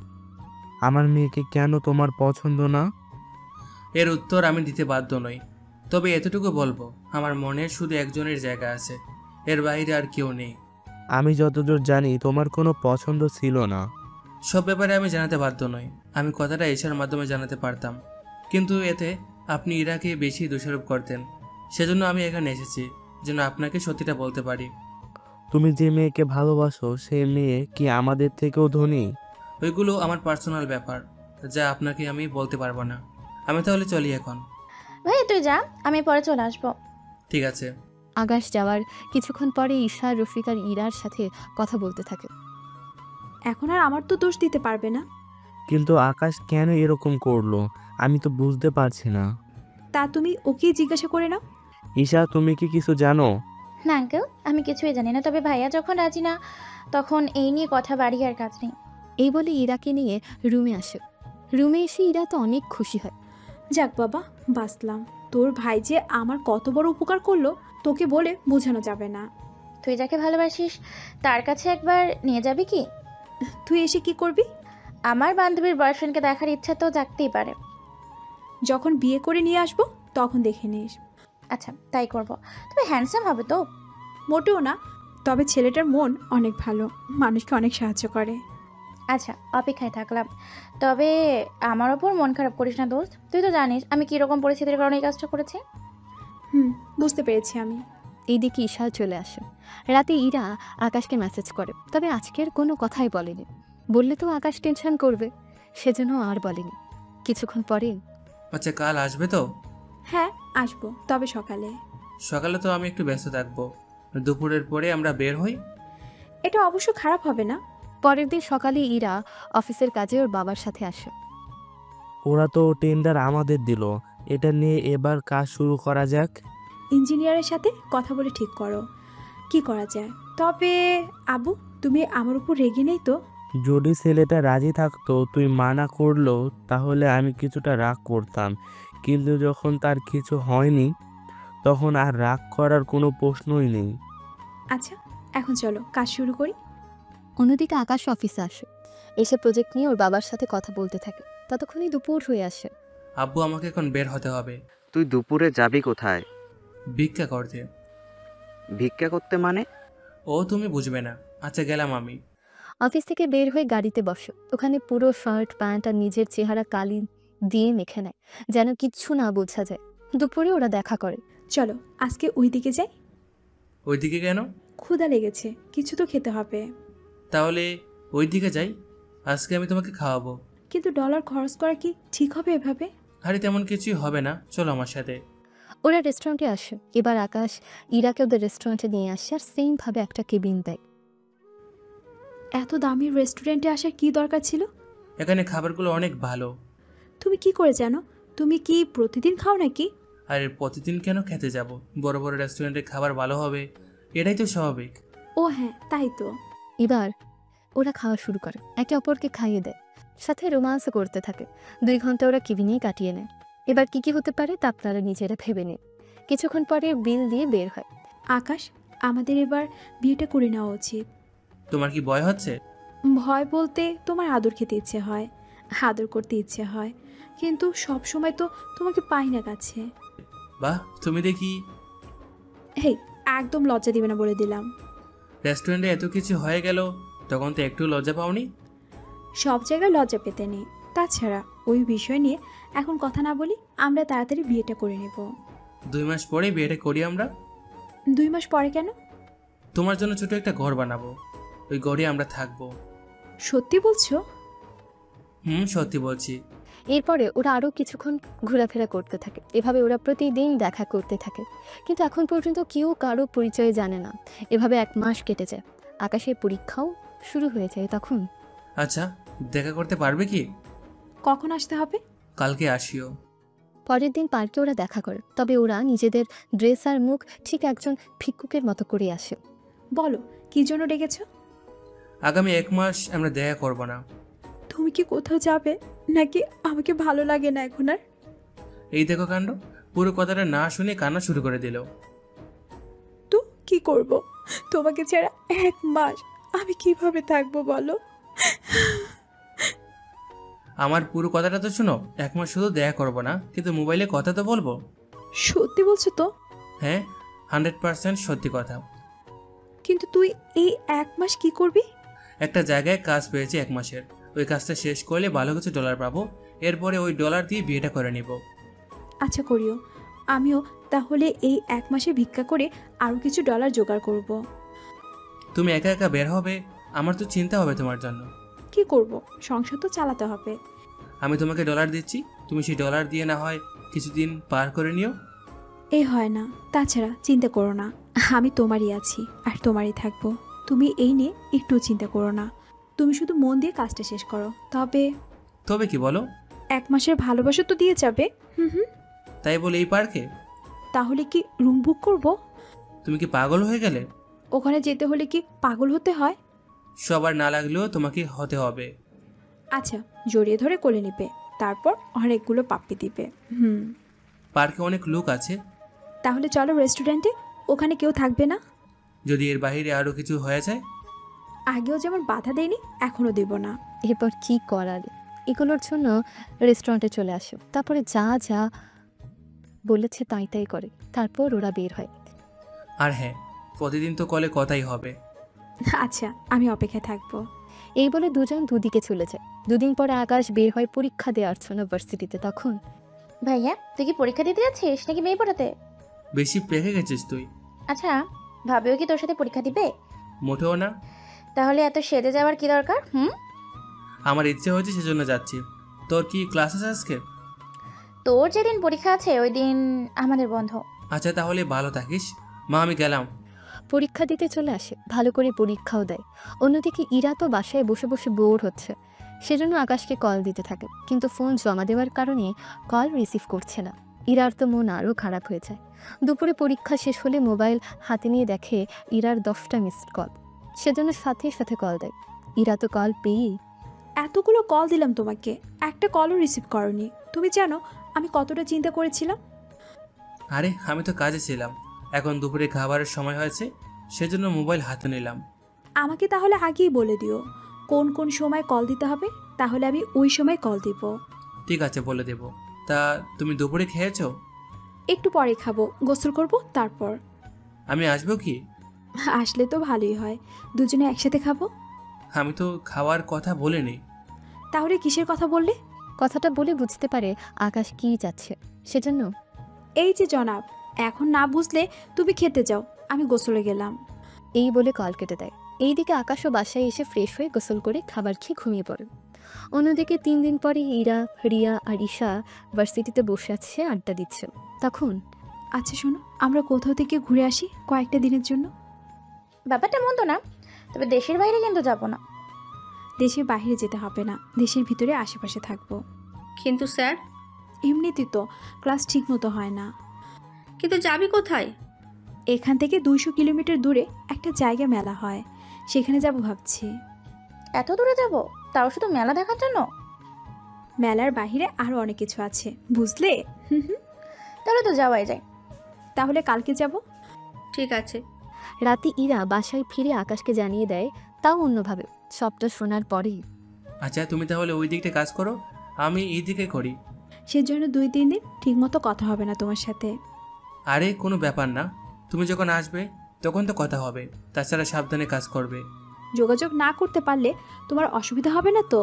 আমার মেয়েকে কেন তোমার পছন্দ না? এর উত্তর আমি দিতে বাধ্য নই, তবে এতটুকু বলবো, আমার মনে শুধু একজনের জায়গা আছে, এর বাইরে আর কেউ নেই। আমি যতদূর জানি তোমার কোনো পছন্দ ছিল না। সব ব্যাপারে আমি জানাতে বাধ্য নই। আমি কথাটা ঈশার মাধ্যমে জানাতে পারতাম, কিন্তু এতে আপনি ইরাকে বেশি দোষারোপ করতেন। সেজন্য আমি এখানে এসেছি, যেন আপনাকে সত্যিটা বলতে পারি। তুমি যে মেয়েকে ভালোবাসো সে মেয়ে কি আমাদের থেকেও ধনী? ওইগুলো আমার পার্সোনাল ব্যাপার, যা আপনাকে আমি বলতে পারবো না। আমি তাহলে চলি এখন। ভাই তুই যা, আমি পরে চলে আসবো। ঠিক আছে। আকাশ যাওয়ার কিছুক্ষণ পরে ঈশা রফিক আর ইরার সাথে কথা বলতে থাকে। এখন আর আমার তো দোষ দিতে পারবে না। কিন্তু আকাশ কেন এরকম করলো আমি তো বুঝতে পারছি না। তা তুমি ওকে জিজ্ঞাসা করে নাও। ঈশা, তুমি কি কিছু জানো? না আঙ্কেল, আমি কিছুই জানি না, তবে ভাইয়া যখন রাজি না তখন এই নিয়ে কথা বাড়ি আর কাজ নেই। এই বলে ইরাকে নিয়ে রুমে আসে। রুমে এসে ইরা তো অনেক খুশি হয়। যাক বাবা, বাঁচলাম। তোর ভাই যে আমার কত বড় উপকার করলো তোকে বলে বোঝানো যাবে না। তুই যাকে ভালোবাসিস তার কাছে একবার নিয়ে যাবি কি? তুই এসে কি করবি? আমার বান্ধবীর বয়ফ্রেন্ডকে দেখার ইচ্ছা তো জাগতেই পারে। যখন বিয়ে করে নিয়ে আসবো তখন দেখে নিস। আচ্ছা, তাই করব। তবে হ্যান্ডসাম হবে তো? মোটেও না, তবে ছেলেটার মন অনেক ভালো, মানুষকে অনেক সাহায্য করে। আচ্ছা, অপেক্ষায় থাকলাম। তবে আমার ওপর মন খারাপ করিস না দোস্ত। তুই তো জানিস আমি কীরকম পরিস্থিতির কারণে এই কাজটা করেছি। বুঝতে পেরেছি আমি। এইদিকে ঈশা চলে আসে। রাতে ইরা আকাশকে মেসেজ করে, তবে আজকের কোনো কথাই বলেনি। বললে তো আকাশ টেনশন করবে, সেজন্য আর বলেনি। কিছুক্ষণ পরে, আচ্ছা কাল আসবে তো? হ্যাঁ আসবো, তবে সকালে। সকালে তো আমি একটু ব্যস্ত থাকবো, দুপুরের পরে আমরা বের হই। এটা অবশ্য খারাপ হবে না। পরের দিন সকালে ইরা অফিসের কাজে ওর বাবার সাথে আসে। ওরা তো টেন্ডার আমাদের দিল, এটা নিয়ে এবার কাজ শুরু করা যাক। ইঞ্জিনিয়ারের সাথে কথা বলে ঠিক করো কি করা যায়। তবে আবু, তুমি আমার উপর রেগে নেই তো? যদি ছেলেটা রাজি থাকতো, তুই মানা করলো, তাহলে আমি কিছুটা রাগ করতাম, কিন্তু যখন তার কিছু হয়নি তখন আর রাগ করার কোনো প্রশ্নই নেই। আচ্ছা এখন চলো কাজ শুরু করি। অন্যদিকে আকাশ অফিসে আসে, এসে প্রজেক্ট নিয়ে ওর বাবার সাথে কথা বলতে থাকে। ততক্ষণই দুপুর হয়ে আসে। আব্বু আমাকে এখন বের হতে হবে। তুই দুপুরে যাবি কোথায়? ভিক্ষা করতে। ভিক্ষা করতে মানে? ও তুমি বুঝবে না। আচ্ছা গেলাম আমি। অফিস থেকে বের হয়ে গাড়িতে বসে। ওখানে পুরো শার্ট প্যান্ট আর নিজের চেহারা কালি দিয়ে মেখে নেয়, যেন কিচ্ছু না বোঝা যায়। দুপুরে ওরা দেখা করে। চলো আজকে ওই দিকে যাই। ওইদিকে কেন? ক্ষুধা লেগেছে, কিছু তো খেতে হবে। তাহলে ওই দিকে যাই, আজকে আমি তোমাকে খাওয়াবো। কিন্তু ডলার খরচ করা কি ঠিক হবে এভাবে? আরে তেমন কিছুই হবে না, চলো আমার সাথে। ওরা রেস্টুরেন্টে আসে। এবার আকাশ ইরাকে ওদের রেস্টুরেন্টে নিয়ে আসে আর সেম ভাবে একটা কেবিন দেয়। এত দামি রেস্টুরেন্টে আসার কি দরকার ছিল? এখানে খাবারগুলো অনেক ভালো। তুমি কি করে জানো? তুমি কি প্রতিদিন খাও নাকি? আর প্রতিদিন কেন খেতে যাব? বড় বড় রেস্টুরেন্টে খাবার ভালো হবে, এটাই তো স্বাভাবিক। ও হ্যাঁ তাই তো। এবার ওরা খাওয়া শুরু করে, একে অপরকে খাইয়ে দেয়, সাথে রোমান্সও করতে থাকে। 2 ঘন্টা ওরা কেবিনেই কাটিয়ে নেয়। এবার কি কি হতে পারে তা আপনারা নিজেরা ভেবে নিন। কিছুক্ষণ পরে বিল দিয়ে বের হয়। আকাশ, আমাদের এবার বিয়েটা করে নেওয়া উচিত। তোমার কি ভয় হচ্ছে? ভয় বলতে তোমার আদর খেতে ইচ্ছে হয়, আদর করতে ইচ্ছে হয়, কিন্তু সব সময় তো তোমাকে পাই না কাছে। বাহ, তুমি দেখি। হেই, একদম লজ্জা দিবে না বলে দিলাম। রেস্টুরেন্টে এত কিছু হয়ে গেল, তখন তো একটু লজ্জা পাওনি? সব জায়গায় লজ্জা পেতে নেই। তাছাড়া ওই বিষয় নিয়ে এখন কথা না বলি, আমরা তাড়াতাড়ি বিয়েটা করে নেব। 2 মাস পরেই বিয়েটা করি আমরা। 2 মাস পরে কেন? তোমার জন্য ছোট একটা ঘর বানাবো, ওই ঘরে আমরা থাকবো। সত্যি বলছো? সত্যি বলছি। এরপরে ওরা আরও কিছুক্ষণ ঘোরাফেরা করতে থাকে। এভাবে ওরা প্রতিদিন দেখা করতে থাকে, কিন্তু এখন পর্যন্ত কেউ কারো পরিচয় জানে না। এভাবে 1 মাস কেটে যায়। আকাশের পরীক্ষাও শুরু হয়ে যায় তখন। আচ্ছা, দেখা করতে পারবে কি? কখন আসতে হবে? কালকে আসিও। পরের দিন পার্কে ওরা দেখা করে, তবে ওরা নিজেদের ড্রেস আর মুখ ঠিক একজন ভিক্ষুকের মতো করে আসে। বলো কি জন্য ডেকেছো? আগামী 1 মাস আমরা দেখা করব না। তুমি কি কোথাও যাবে নাকি আমাকে ভালো লাগে না এখন আর? এই দেখো কাণ্ড, পুরো কথাটা না শুনে কান্না শুরু করে দিল। তো কি করব? তোমাকে ছাড়া 1 মাস আমি কিভাবে থাকবো বলো? আমার পুরো কথাটা তো শোনো। 1 মাস শুধু দেখা করব না, কিন্তু মোবাইলে কথা তো বলবো। সত্যি বলছো তো? হ্যাঁ, 100% সত্যি কথা। কিন্তু তুই এই 1 মাস কি করবি? একটা জায়গায় কাজ পেয়েছি 1 মাসের, ওই কাজটা শেষ করলে ভালো কিছু ডলার পাবো। এরপরে ওই ডলার দিয়ে বিয়েটা করে নিব। আচ্ছা করিও, আমিও তাহলে এই 1 মাসে ভিক্ষা করে আরও কিছু ডলার জোগাড় করব। তুমি একা একা বের হবে, আমার তো চিন্তা হবে তোমার জন্য। কি করব, সংসার তো চালাতে হবে। আমি তোমাকে ডলার দিচ্ছি, তুমি সেই ডলার দিয়ে না হয় কিছুদিন পার করে নিও। এই হয় না। তাছাড়া চিন্তা করো না, আমি তোমারই আছি আর তোমারই থাকবো। তুমি এই নিয়ে একটু চিন্তা করো না। তুমি শুধু মন দিয়ে কাজটা শেষ করো। তবে কি বলো? 1 মাসের ভালোবাসা তো দিয়ে যাবে। তাই বলে এই পার্কে? তাহলে কি রুম বুক করব? তুমি কি পাগল হয়ে গেলে? ওখানে যেতে হলে কি পাগল হতে হয়? সবার না লাগলেও তোমাকে হতে হবে। আচ্ছা, জড়িয়ে ধরে কোলে নিবে, তারপর অনেকগুলো পাপ্পি দিবে। পার্কে অনেক লোক আছে। তাহলে চলো রেস্টুরেন্টে, ওখানে কেউ থাকবে না। যদি এর বাইরে আরো কিছু হয়ে যায়? আগেও যেমন বাধা দেয়নি, এখনও দেব না। এরপর কি করার, এগুলোর জন্য রেস্টুরেন্টে চলে আসে। তারপরে যা যা বলেছে তাই তাই করে। তারপর ওরা বের হয়। আর হ্যাঁ, প্রতিদিন তো কলে কথাই হবে। আচ্ছা, আমি অপেক্ষায় থাকবো। এই বলে দুজন দুদিকে চলে যায়। দুদিন পরে আকাশ বের হয় পরীক্ষা দেওয়ার জন্য ভার্সিটিতে। তখন ভাইয়া তুই কি পরীক্ষা দিতে যাচ্ছিস নাকি মেয়ে পড়াতে? বেশি পেকে গেছিস তুই। আচ্ছা, ভাবেও কি তোর সাথে পরীক্ষা দিবে? মোটেও না। তাহলে এত সেজে যাওয়ার কি দরকার? আমার ইচ্ছে হয়েছে সেজন্য যাচ্ছি। তোর কি ক্লাস আছে আজকে? তোর যেদিন পরীক্ষা আছে ওই দিন আমাদের বন্ধ। আচ্ছা তাহলে ভালো থাকিস। মা আমি গেলাম। পরীক্ষা দিতে চলে আসে, ভালো করে পরীক্ষাও দেয়। অন্যদিকে ইরা তো বাসায় বসে বসে বোর হচ্ছে, সেজন্য আকাশকে কল দিতে থাকে। কিন্তু ফোন জমা দেওয়ার কারণে কল রিসিভ করছে না। ইরার তো মন আরও খারাপ হয়ে যায়। দুপুরে পরীক্ষা শেষ হলে মোবাইল হাতে নিয়ে দেখে ইরার 10টা মিসড কল। সেজন্য সাথে সাথে কল দেয়। ইরা তো কল পেয়েই, এতগুলো কল দিলাম তোমাকে, একটা কলও রিসিভ করনি। তুমি জানো আমি কতটা চিন্তা করেছিলাম। আরে আমি তো কাজে ছিলাম, এখন দুপুরে খাবারের সময় হয়েছে সেজন্য মোবাইল হাতে নিলাম। আমাকে তাহলে আগেই বলে দিও কোন কোন সময় কল দিতে হবে, তাহলে আমি ওই সময় কল দিব। ঠিক আছে বলে দেব। তা তুমি দুপুরে খেয়েছো? একটু পরে খাবো, গোসল করব তারপর। আমি আসবো কি? আসলে তো ভালোই হয়, দুজনে একসাথে খাবো। আমি তো খাওয়ার কথা বলিনি। তাহলে কিসের কথা বললে? কথাটা বলে বুঝতে পারে আকাশ কী চাচ্ছে, সেজন্য এই যে জনাব, এখন না বুঝলে তুমি খেতে যাও, আমি গোসলে গেলাম। এই বলে কল কেটে দেয়। এইদিকে আকাশও বাসায় এসে ফ্রেশ হয়ে গোসল করে খাবার খেয়ে ঘুমিয়ে পড়ে। অন্যদিকে 3 দিন পরে ইরা, রিয়া আর ঈশা ভার্সিটিতে বসে আছে, আড্ডা দিচ্ছে। তখন আচ্ছা শোনো, আমরা কোথাও থেকে ঘুরে আসি কয়েকটা দিনের জন্য। ব্যাপারটা মন্দ না, তবে দেশের বাইরে কিন্তু যাব না। দেশের বাইরে যেতে হবে না, দেশের ভিতরে আশেপাশে থাকবো। কিন্তু স্যার, এমনিতেই তো ক্লাস ঠিক মতো হয় না। কিন্তু যাবি কোথায়? এখান থেকে 200 কিলোমিটার দূরে একটা জায়গা মেলা হয়, সেখানে যাব ভাবছি। এত দূরে যাব, তাও শুধু মেলা দেখার জন্য? মেলার বাইরে আরও অনেক কিছু আছে, বুঝলে? তাহলে তো যাওয়াই যায়। তাহলে কালকে যাব। ঠিক আছে। রাতে ইরা বাসায় ফিরে আকাশকে জানিয়ে দেয়, তাও অন্যভাবে। সবটা শোনার পরেই আচ্ছা তুমি তাহলে ওই দিকটা কাজ করো, আমি এই দিকে করি। সেজন্য 2-3 দিন ঠিকমতো কথা হবে না তোমার সাথে। আরে কোনো ব্যাপার না, তুমি যখন আসবে তখন তো কথা হবে। তাছাড়া সাবধানে কাজ করবে। যোগাযোগ না করতে পারলে তোমার অসুবিধা হবে না তো?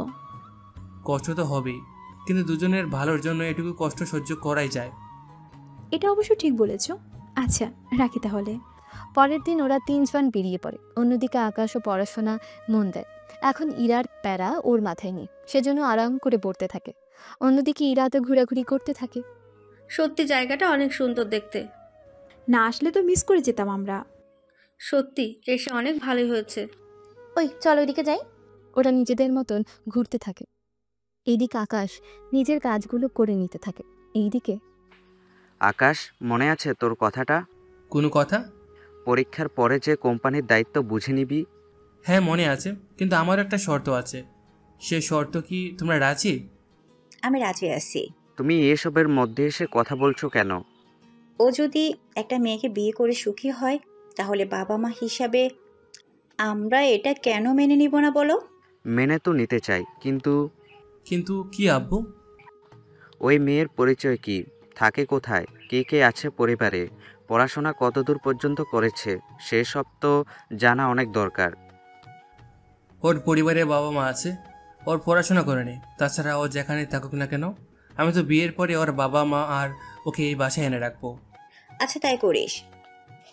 কষ্ট তো হবেই, কিন্তু দুজনের ভালোর জন্য এটুকু কষ্ট সহ্য করাই যায়। এটা অবশ্য ঠিক বলেছ। আচ্ছা রাখি তাহলে। পরের দিন ওরা 3 জন বেরিয়ে পড়ে। অন্যদিকে আকাশও পড়াশোনা মন দেয়। এখন ইরার প্যারা ওর মাথায় নেই, সেজন্য আরাম করে পড়তে থাকে। অন্যদিকে ইরা তো ঘোরাঘুরি করতে থাকে। সত্যি জায়গাটা অনেক সুন্দর দেখতে। না আসলে তো মিস করে যেতাম আমরা। সত্যি এসে অনেক ভালোই হয়েছে। ওই চল ওইদিকে যাই। ওরা নিজেদের মতন ঘুরতে থাকে। এইদিকে আকাশ নিজের কাজগুলো করে নিতে থাকে। এইদিকে আকাশ, মনে আছে তোর কথাটা? কোনো কথা? পরীক্ষার পরে যে কোম্পানির দায়িত্ব বুঝে নিবি। হ্যাঁ মনে আছে, কিন্তু আমার একটা শর্ত আছে। সে শর্ত কি তোমরা রাজি? আমি রাজি আছি। তুমি এসবের মধ্যে এসে কথা বলছো কেন? ও যদি একটা মেয়েকে বিয়ে করে সুখী হয়, তাহলে বাবা মা হিসাবে আমরা এটা কেন মেনে নিব না বলো? মেনে তো নিতে চাই, কিন্তু কিন্তু কি আব্বু? ওই মেয়ের পরিচয় কি, থাকে কোথায়, কে কে আছে পরিবারে, পড়াশোনা কতদূর পর্যন্ত করেছে, সেসব তো জানা অনেক দরকার। ওর পরিবারে বাবা মা আছে, ওর পড়াশোনা করেনি। তাছাড়া ও যেখানে থাকুক না কেন, আমি তো বিয়ের পরে ওর বাবা মা আর ওকে এই বাসায় এনে রাখবো। আচ্ছা তাই করিস।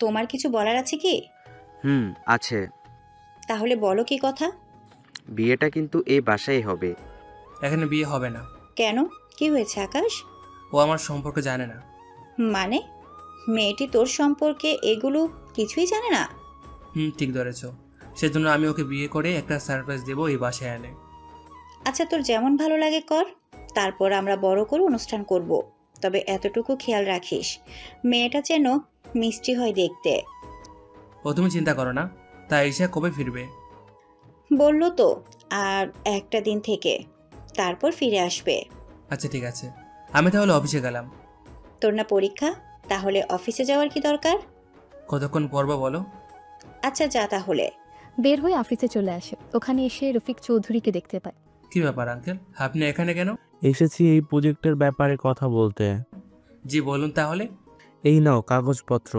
তোমার কিছু বলার আছে কি? আছে। তাহলে বলো কি কথা? বিয়েটা কিন্তু এই বাসায় হবে। এখানে বিয়ে হবে না। কেন, কি হয়েছে আকাশ? ও আমার সম্পর্কে জানে না। মানে মেয়েটি তোর সম্পর্কে এগুলো কিছুই জানে না? ঠিক ধরেছ। সেজন্য আমি ওকে বিয়ে করে একটা সারপ্রাইজ দেবো এই বাসায় এনে। আচ্ছা তোর যেমন ভালো লাগে কর, তারপর আমরা বড় করে অনুষ্ঠান করব। তবে এতটুকু খেয়াল রাখিস, মেয়েটা যেন মিষ্টি হয় দেখতে। ও তুমি চিন্তা করো না। তাই ঈশা কবে ফিরবে? বললো তো আর একটা দিন থেকে, তারপর ফিরে আসবে। আচ্ছা ঠিক আছে, আমি তাহলে অফিসে গেলাম। তোর না পরীক্ষা, তাহলে অফিসে যাওয়ার কি দরকার? কতক্ষণ পড়বা বলো? আচ্ছা যা তাহলে। বের হয়ে অফিসে চলে আসে। ওখানে এসে রফিক চৌধুরীকে দেখতে পায়। কি ব্যাপার আঙ্কেল, আপনি এখানে কেন? এসেছি এই প্রজেক্টের ব্যাপারে কথা বলতে। জি বলুন তাহলে। এই নাও কাগজপত্র।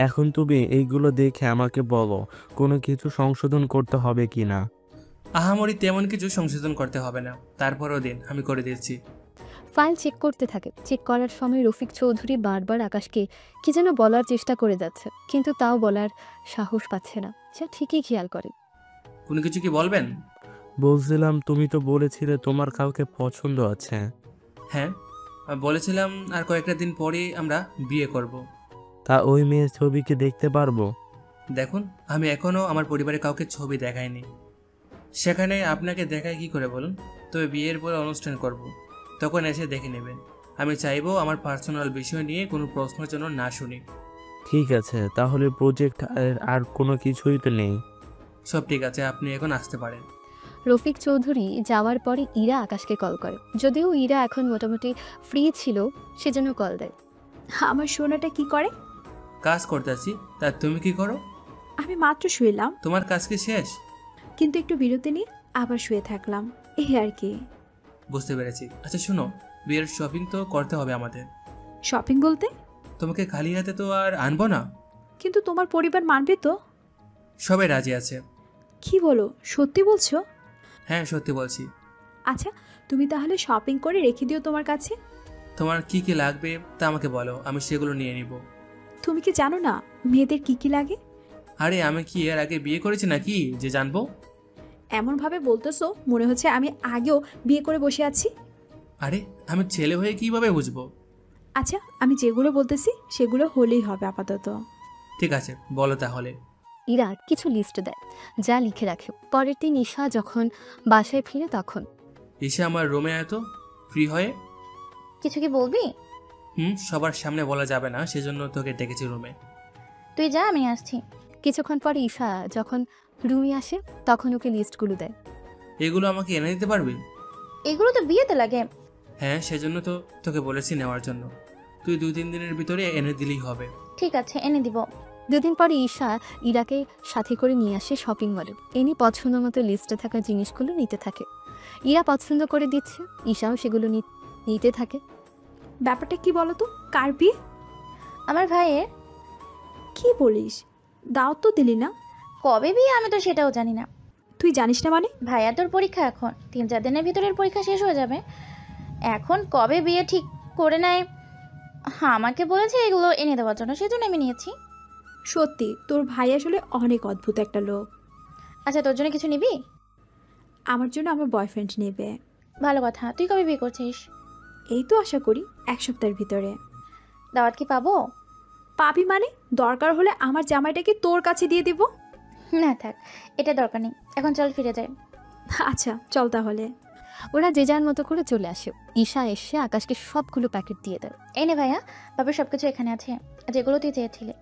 এখন তুমি এইগুলো দেখে আমাকে বলো কোনো কিছু সংশোধন করতে হবে কি না। আহামরি তেমন কিছু সংশোধন করতে হবে না, তারপরও দিন, আমি করে দিচ্ছি। ফাইল চেক করতে থাকে। চেক করার সময় রফিক চৌধুরী বারবার আকাশকে কি যেন বলার চেষ্টা করে যাচ্ছে, কিন্তু তাও বলার সাহস পাচ্ছে না। সে ঠিকই খেয়াল করে। কোনো কিছু কি বলবেন? বলছিলাম তুমি তো বলেছিলে তোমার কাউকে পছন্দ আছে। হ্যাঁ বলেছিলাম, আর কয়েকটা দিন পরেই আমরা বিয়ে করব। তা ওই মেয়ের ছবি কি দেখতে পারবো? দেখুন, আমি এখনও আমার পরিবারে কাউকে ছবি দেখাইনি। সেখানে আপনাকে দেখায় কি করে বলুন? তবে বিয়ের পরে অনুষ্ঠান করব, তখন এসে দেখে নেবেন। আমি চাইবো আমার পার্সোনাল বিষয় নিয়ে কোনো প্রশ্নের জন্য না শুনি। ঠিক আছে, তাহলে প্রজেক্ট আর কোনো কিছুই তো নেই। সব ঠিক আছে, আপনি এখন আসতে পারেন। রফিক চৌধুরী যাওয়ার পরে ইরা আকাশকে কল করে। যদিও ইরা এখন মোটামুটি ফ্রি ছিল, সেজন্য কল দেয়। আমার সোনাটা কি করে? কাজ করতেছি, তা তুমি কি করো? আমি মাত্র শুয়েলাম, তোমার কাজ কি শেষ? কিন্তু একটু বিরতি নিয়ে আবার শুয়ে থাকলাম, এই আর কি। বুঝতে পেরেছি। আচ্ছা শোনো, বিয়ের শপিং তো করতে হবে আমাদের। শপিং বলতে? তোমাকে খালি হাতে তো আর আনবো না। কিন্তু তোমার পরিবার মানবে তো? সবাই রাজি আছে। কি বলো, সত্যি বলছো? হ্যাঁ সত্যি বলছি। আচ্ছা, তুমি তাহলে শপিং করে রেখে দিও তোমার কাছে। তোমার কি কি লাগবে তা আমাকে বলো, আমি সেগুলো নিয়ে নিব। তুমি কি জানো না মেয়েদের কি কি লাগে? আরে আমি কি এর আগে বিয়ে করেছি নাকি যে জানবো? এমনভাবে বলতেছো মনে হচ্ছে আমি আগেও বিয়ে করে বসে আছি। আরে আমি ছেলে হয়ে কিভাবে বুঝবো? আচ্ছা, আমি যেগুলো বলতেছি সেগুলো হলেই হবে আপাতত। ঠিক আছে বলো তাহলে। ইরা কিছু লিস্ট দেয়, যা লিখে রাখে। পরের দিন ঈশা যখন বাসায় ফিরে তখন এসে আমার রুমে এত ফ্রি হয়ে। কিছু কি বলবি? সবার সামনে বলা যাবে না, সেজন্য তোকে ডেকেছি রুমে। তুই যা, আমি আসছি। কিছুক্ষণ পরে ঈশা যখন রুমে আসে তখন ওকে লিস্টগুলো দেয়। এগুলো আমাকে এনে দিতে পারবি? এগুলো তো বিয়েতে লাগে। হ্যাঁ সেজন্য তো তোকে বলেছি নেওয়ার জন্য। তুই 2-3 দিনের ভিতরে এনে দিলেই হবে। ঠিক আছে, এনে দিব। 2 দিন পরে ঈশা ইরাকে সাথে করে নিয়ে আসে শপিং মলে। এনি পছন্দ মতো লিস্টে থাকা জিনিসগুলো নিতে থাকে। ইরা পছন্দ করে দিচ্ছে, ঈশাও সেগুলো নিতে থাকে। ব্যাপারটা কি বলো তো, কার বিয়ে? আমার ভাইয়ের। কি বলিস? দাওয়াত তো দিলি না। কবে বিয়ে আমি তো সেটাও জানি না। তুই জানিস না মানে? ভাইয়া তোর পরীক্ষা এখন 3-4 দিনের ভিতরের পরীক্ষা শেষ হয়ে যাবে। এখন কবে বিয়ে ঠিক করে নেয় আমাকে বলেছে এগুলো এনে দেওয়ার জন্য, সেজন্য আমি নিয়েছি। সত্যি তোর ভাই আসলে অনেক অদ্ভুত একটা লোক। আচ্ছা তোর জন্য কিছু নিবি? আমার জন্য আমার বয়ফ্রেন্ড নেবে। ভালো কথা। তুই কবে বিয়ে করছিস? এই তো আশা করি 1 সপ্তাহের ভিতরে। দাওয়াত কি পাবো? পাবি মানে? দরকার হলে আমার জামাইটাকে তোর কাছে দিয়ে দিব। না থাক, এটা দরকার নেই। এখন চল ফিরে যাই। আচ্ছা চল তাহলে। ওরা যে যার মতো করে চলে আসে। ঈশা এসে আকাশকে সবগুলো প্যাকেট দিয়ে দেয়। এই নে ভাইয়া, বাবার সবকিছু এখানে আছে, যেগুলো তুই চেয়েছিলি।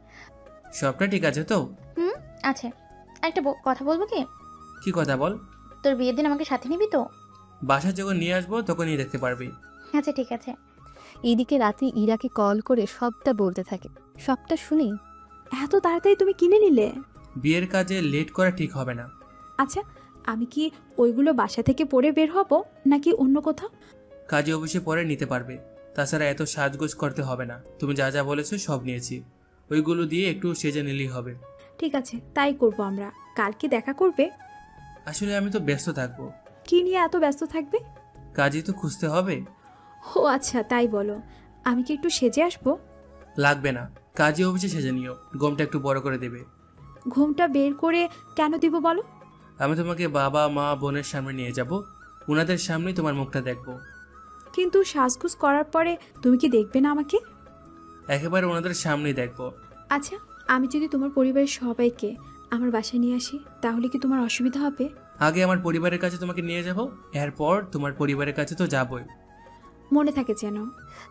সবটা ঠিক আছে তো? আছে। একটা কথা বলবো কি? কি কথা বল। তোর বিয়ের দিন আমাকে সাথে নিবি তো? বাসায় যখন নিয়ে আসবো তখনই দেখতে পারবি। আচ্ছা ঠিক আছে। এইদিকে রাতে ইরাকে কল করে সবটা বলতে থাকে। সবটা শুনেই এত তাড়াতাড়ি তুমি কিনে নিলে? বিয়ের কাজে লেট করা ঠিক হবে না। আচ্ছা, আমি কি ওইগুলো বাসা থেকে পরে বের হব নাকি অন্য কোথাও? কাজে অফিসে পরে নিতে পারবে। তাছাড়া এত সাজগোজ করতে হবে না। তুমি যা যা বলেছো সব নিয়েছি, ওইগুলো দিয়ে একটু সেজে নিলেই হবে। ঠিক আছে, তাই করব আমরা। কালকে দেখা করবে? আসলে আমি তো ব্যস্ত থাকবো। কি নিয়ে এত ব্যস্ত থাকবে? কাজই তো খুঁজতে হবে। ও আচ্ছা, তাই বলো। আমি কি একটু সেজে আসবো? লাগবে না, কাজে অফিসে সেজে নিও। ঘুমটা একটু বড় করে দেবে। ঘুমটা বের করে কেন দিব বলো? আমি তোমাকে বাবা মা বোনের সামনে নিয়ে যাব, ওনাদের সামনেই তোমার মুখটা দেখবো। কিন্তু সাজগুজ করার পরে তুমি কি দেখবে না আমাকে? একেবারে ওনাদের সামনেই দেখবো। আচ্ছা, আমি যদি তোমার পরিবারের সবাইকে আমার বাসায় নিয়ে আসি তাহলে কি তোমার অসুবিধা হবে? আগে আমার পরিবারের কাছে তোমাকে নিয়ে যাব, এরপর তোমার পরিবারের কাছে তো যাবই। মনে থাকে যেন।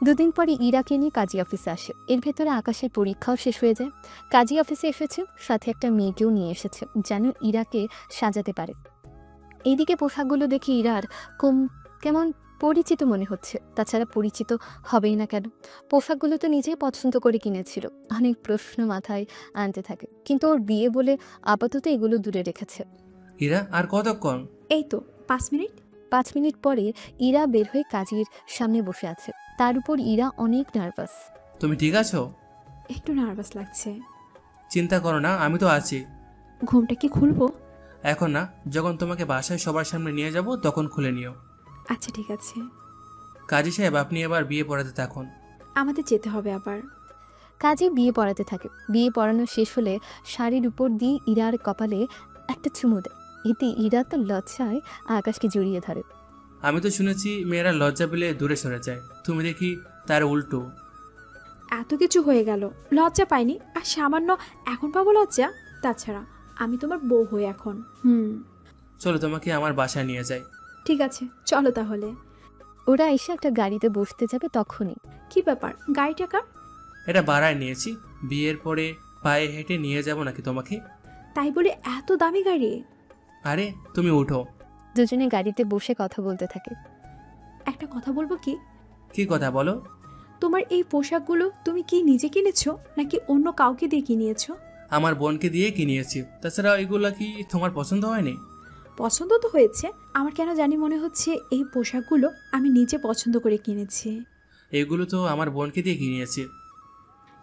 2 দিন পরে ইরাকে নিয়ে কাজী অফিসে আসে। এর ভেতরে আকাশের পরীক্ষাও শেষ হয়ে যায়। কাজী অফিসে এসেছে, সাথে একটা মেয়েকেও নিয়ে এসেছে যেন ইরাকে সাজাতে পারে। এইদিকে পোশাকগুলো দেখে ইরার কেমন পরিচিত মনে হচ্ছে, তাছাড়া পরিচিত হবেই না কেন? পোশাকগুলো তো নিজেই পছন্দ করে কিনেছিল। অনেক প্রশ্ন মাথায় আনতে থাকে, কিন্তু ওর বিয়ে বলে আপাতত এগুলো দূরে রেখেছে। ইরা, আর কতক্ষণ? এই তো 5 মিনিট। 5 মিনিট পরে ইরা বের হয়ে কাজীর সামনে বসে আছে। তার উপর ইরা অনেক নার্ভাস। তুমি ঠিক আছো? একটু নার্ভাস লাগছে। চিন্তা করো না, আমি তো আছি। ঘুমটা কি খুলবো? এখন না, যখন তোমাকে বাসায় সবার সামনে নিয়ে যাব তখন খুলে নিও। আচ্ছা ঠিক আছে। কাজী সাহেব, আপনি এবার বিয়ে পড়াতে থাকুন। আমাদের যেতে হবে আবার। কাজী বিয়ে পড়াতে থাকে। বিয়ে পড়ানো শেষ হলে শাড়ির উপর দিয়ে ইরার কপালে একটা চুমু দেয়। এতে ইরা তো লজ্জায় আকাশকে জড়িয়ে ধরে। আমি তো শুনেছি মেয়েরা লজ্জা পেলে দূরে সরে যায়, তুমি দেখি তার উল্টো। এত কিছু হয়ে গেল, লজ্জা পাইনি আর সামান্য এখন পাবো লজ্জা? তাছাড়া আমি তোমার বউ হই এখন। চলো তোমাকে আমার বাসায় নিয়ে যাই। ঠিক আছে, চলো তাহলে। ওরা এসে একটা গাড়িতে বসতে যাবে তখনই। কি ব্যাপার, গাড়িটা কার? এটা ভাড়ায় নিয়েছি, বিয়ের পরে পায়ে হেঁটে নিয়ে যাব নাকি তোমাকে? তাই বলে এত দামি গাড়ি? আরে তুমি উঠো। দুজনে গাড়িতে বসে কথা বলতে থাকে। একটা কথা বলবো কি? কি কথা বলো? তোমার এই পোশাকগুলো তুমি কি নিজে কিনেছো নাকি অন্য কাউকে দিয়ে কিনিয়েছো? আমার বোনকে দিয়ে কিনিয়েছি। তাছাড়া এগুলো কি তোমার পছন্দ হয়নি? পছন্দ তো হয়েছে, আমার কেন জানি মনে হচ্ছে এই পোশাকগুলো আমি নিজে পছন্দ করে কিনেছি। এগুলো তো আমার বোনকে দিয়ে কিনিয়েছি।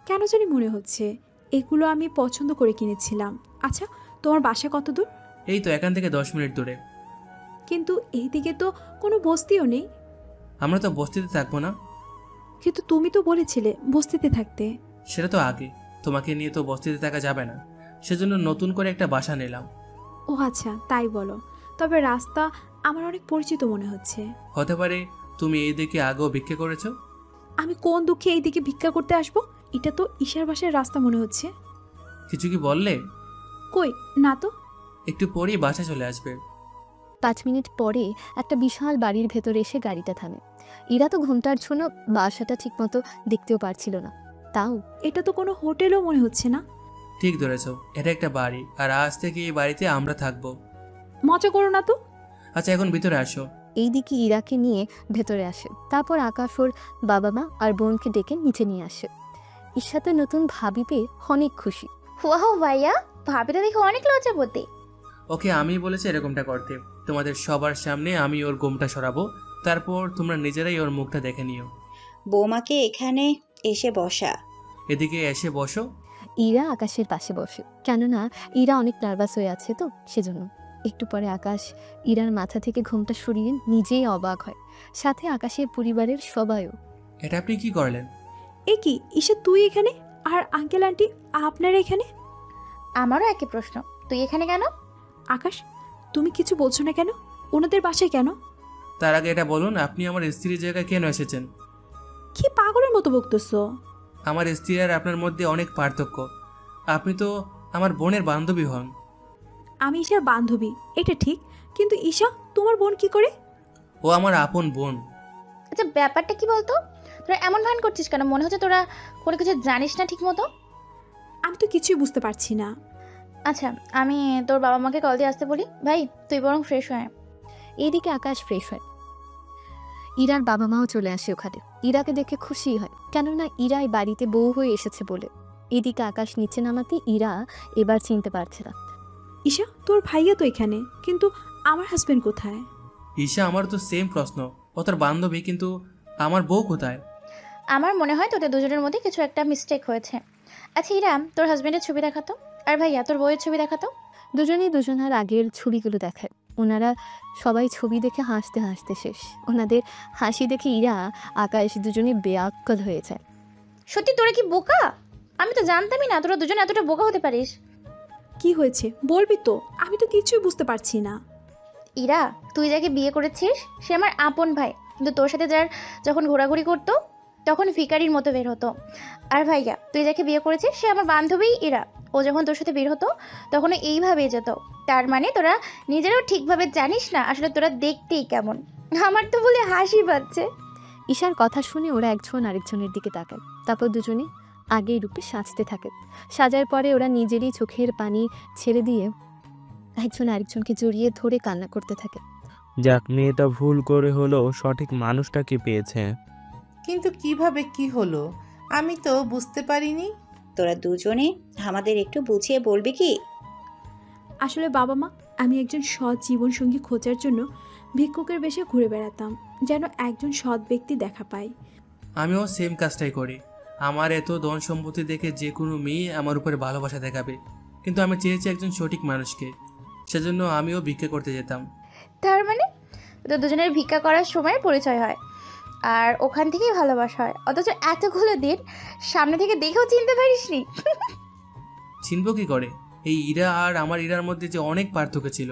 কেন জানি মনে হচ্ছে এগুলো আমি পছন্দ করে কিনেছিলাম। আচ্ছা, তোমার বাসা কত দূর? এই তো এখান থেকে 10 মিনিট দূরে। কিন্তু এইদিকে তো কোনো বস্তিও নেই। আমরা তো বস্তিতে থাকবো না। কিন্তু তুমি তো বলেছিলে বস্তিতে থাকতে। সেটা তো আগে, তোমাকে নিয়ে তো বস্তিতে থাকা যাবে না, সেজন্য নতুন করে একটা বাসা নিলাম। ও আচ্ছা, তাই বলো। তবে রাস্তা আমার অনেক পরিচিত মনে হচ্ছে। হতে পারে তুমি এই দিকে আগেও ভিক্ষা করেছো। আমি কোন দুঃখে এইদিকে ভিক্ষা করতে আসবো? এটা তো ঈশার বাসার রাস্তা মনে হচ্ছে। কিছু কি বললে? কই না তো। একটু পরেই বাসা চলে আসবে। 5 মিনিট পরে একটা বিশাল বাড়ির ভেতরে এসে গাড়িটা থামে। ইরা তো ঘুমটার জন্য বাসাটা ঠিকমতো দেখতেও পারছিল না। তাও এটা তো কোনো হোটেলও মনে হচ্ছে না। ঠিক ধরেছ, এটা একটা বাড়ি, আর আজ থেকে এই বাড়িতে আমরা থাকবো। মজা করো না তো। আচ্ছা, এখন ভিতরে আসো। এইদিকে ইরাকে নিয়ে ভেতরে আসে। তারপর আকাশ ওর বাবা মা আর বোনকে ডেকে নিচে নিয়ে আসে। ঈশা তো নতুন ভাবি পেয়ে অনেক খুশি। ওয়াও ভাইয়া, ভাবিটা দেখে অনেক লজ্জা বোধে। ওকে আমি বলেছি এরকমটা করতে। তোমাদের সবার সামনে আমি ওর গোমটা সরাবো, তারপর তোমরা নিজেরাই ওর মুখটা দেখে নিও। বৌমাকে এখানে এসে বসা। এদিকে এসে বসো। ইরা আকাশের পাশে বসে, কেননা ইরা অনেক নার্ভাস হয়ে আছে তো সেজন্য। একটু পরে আকাশ ইরার মাথা থেকে ঘুমটা সরিয়ে নিজেই অবাক হয়, সাথে আকাশের পরিবারের সবাইও। এটা আপনি কি করলেন? এ কি ঈশা, তুই এখানে? আর আঙ্কেল আন্টি আপনারা এখানে? আমারও একই প্রশ্ন, তুই এখানে কেন? আকাশ, তুমি কিছু বলছো না কেন? ওনাদের বাসায় কেন? তার আগে এটা বলুন, আপনি আমার স্ত্রীর জায়গায় কেন এসেছেন? কি পাগলের মতো বকতেছো? আমার স্ত্রী আর আপনার মধ্যে অনেক পার্থক্য। আপনি তো আমার বোনের বান্ধবী হন। আমি ঈশার বান্ধবী, এটা ঠিক, কিন্তু ঈশা তোমার বোন কি করে? ও আমার আপন বোন। আচ্ছা, ব্যাপারটা কি বলতো? তোরা এমন ভান করছিস কেন? মনে হচ্ছে তোরা কোনো কিছু জানিস না ঠিক মতো। আমি তো কিছুই বুঝতে পারছি না। আচ্ছা, আমি তোর বাবা মাকে কল দিয়ে আসতে বলি। ভাই তুই বরং ফ্রেশ হয়। এইদিকে আকাশ ফ্রেশ হয়। ইরার বাবা মাও চলে আসে ওখানে। ইরাকে দেখে খুশি হয়, কেননা ইরাই বাড়িতে বউ হয়ে এসেছে বলে। এদিকে আকাশ নিচে নামাতে ইরা এবার চিনতে পারছে না। ঈশা, তোর ভাইয়া তো এখানে, কিন্তু আমার হাজবেন্ড কোথায়? ঈশা, আমার তো সেম প্রশ্ন। ও তোর বান্ধবী, কিন্তু আমার বউ কোথায়? আমার মনে হয় তোদের দুজনের মধ্যে কিছু একটা মিস্টেক হয়েছে। আচ্ছা ইরা, তোর হাজবেন্ডের ছবি দেখাতো, আর ভাইয়া তোর বউয়ের ছবি দেখাতো। দুজনেই দুজনার আগের ছবিগুলো দেখায়। ওনারা সবাই ছবি দেখে হাসতে হাসতে শেষ। ওনাদের হাসি দেখে ইরা আকাশ দুজনে বেআক্কল হয়ে যায়। সত্যি তোরা কি বোকা? আমি তো জানতামই না তোরা দুজনে এতটা বোকা হতে পারিস। কি হয়েছে বলবি তো? আমি তো কিছুই বুঝতে পারছি না। ইরা, তুই যাকে বিয়ে করেছিস সে আমার আপন ভাই, কিন্তু তোর সাথে যার যখন ঘোরাঘুরি করতো তখন ভিখারির মতো বের হতো। আর ভাইয়া, তুই যাকে বিয়ে করেছিস সে আমার বান্ধবী ইরা। ও যখন তোর সাথে বের হতো তখন এইভাবেই যেত। তার মানে তোরা নিজেরাও ঠিকভাবে জানিস না আসলে তোরা দেখতেই কেমন। আমার তো বলে হাসি পাচ্ছে। ঈশার কথা শুনে ওরা একজন আরেকজনের দিকে তাকায়। তারপর দুজনে আগেই রূপে সাজতে থাকে। সাজার পরে ওরা নিজেরই চোখের পানি ছেড়ে দিয়ে একজন আরেকজনকে জড়িয়ে ধরে কান্না করতে থাকে। যাক, মেয়েটা ভুল করে হলেও সঠিক মানুষটাকে পেয়েছে। কিন্তু কিভাবে কি হলো আমি তো বুঝতে পারিনি। তোরা দুজনে আমাদের একটু বুঝিয়ে বলবি কি? আসলে বাবা মা, আমি একজন সৎ জীবনসঙ্গী খোঁজার জন্য ভিক্ষুকের বেশে ঘুরে বেড়াতাম, যেন একজন সৎ ব্যক্তি দেখা পাই। আমিও সেম কাজটাই করি। আমার এত ধন সম্পত্তি দেখে যে কোনো মেয়ে আমার উপরে ভালোবাসা দেখাবে, কিন্তু আমি চেয়েছি একজন সঠিক মানুষকে, সেজন্য আমিও ভিক্ষা করতে যেতাম। তার মানে তো দুজনের ভিক্ষা করার সময় পরিচয় হয় আর ওখান থেকেই ভালোবাসা হয়, অথচ এতগুলো দিন সামনে থেকে দেখেও চিনতে পারিসনি। চিনব কি করে? এই ইরা আর আমার ইরার মধ্যে যে অনেক পার্থক্য ছিল।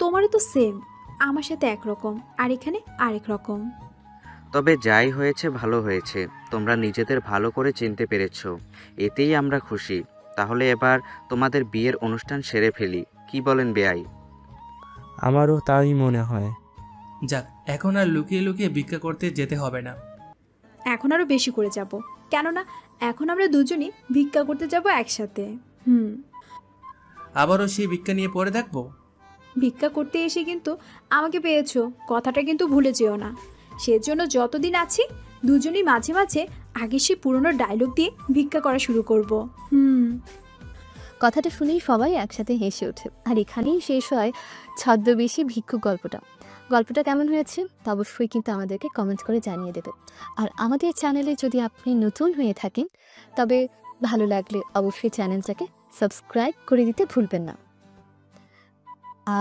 তোমারও তো সেম, আমার সাথে একরকম আর এখানে আরেক রকম। তবে যাই হয়েছে ভালো হয়েছে, তোমরা নিজেদের ভালো করে চিনতে পেরেছো, এতেই আমরা খুশি। তাহলে এবার তোমাদের বিয়ের অনুষ্ঠান সেরে ফেলি, কি বলেন বেয়াই? আমারও তাই মনে হয়। যাক, এখন আর লুকিয়ে লুকিয়ে ভিক্ষা করতে যেতে হবে না। এখন আরো বেশি করে যাব, কেননা এখন আমরা দুজনই ভিক্ষা করতে যাব একসাথে। আবারও সেই ভিক্ষা নিয়ে পরে থাকবো? ভিক্ষা করতে এসে কিন্তু আমাকে পেয়েছো, কথাটা কিন্তু ভুলে যেও না। সেজন্য যতদিন আছি দুজনই মাঝে মাঝে আগে সে পুরনো ডায়লগ দিয়ে ভিক্ষা করা শুরু করব। কথাটা শুনেই সবাই একসাথে হেসে ওঠে। আর এখানেই শেষ হয় ছদ্মবেশী ভিক্ষুক গল্পটা। গল্পটা কেমন হয়েছে তা অবশ্যই কিন্তু আমাদেরকে কমেন্ট করে জানিয়ে দেবে। আর আমাদের চ্যানেলে যদি আপনি নতুন হয়ে থাকেন, তবে ভালো লাগলে অবশ্যই চ্যানেলটাকে সাবস্ক্রাইব করে দিতে ভুলবেন না।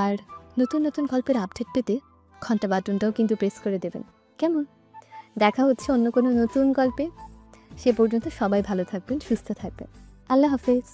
আর নতুন নতুন গল্পের আপডেট পেতে ঘন্টা বাটনটাও কিন্তু প্রেস করে দেবেন। কেমন? দেখা হচ্ছে অন্য কোনো নতুন গল্পে। সে পর্যন্ত সবাই ভালো থাকবেন, সুস্থ থাকবেন। আল্লাহ হাফেজ।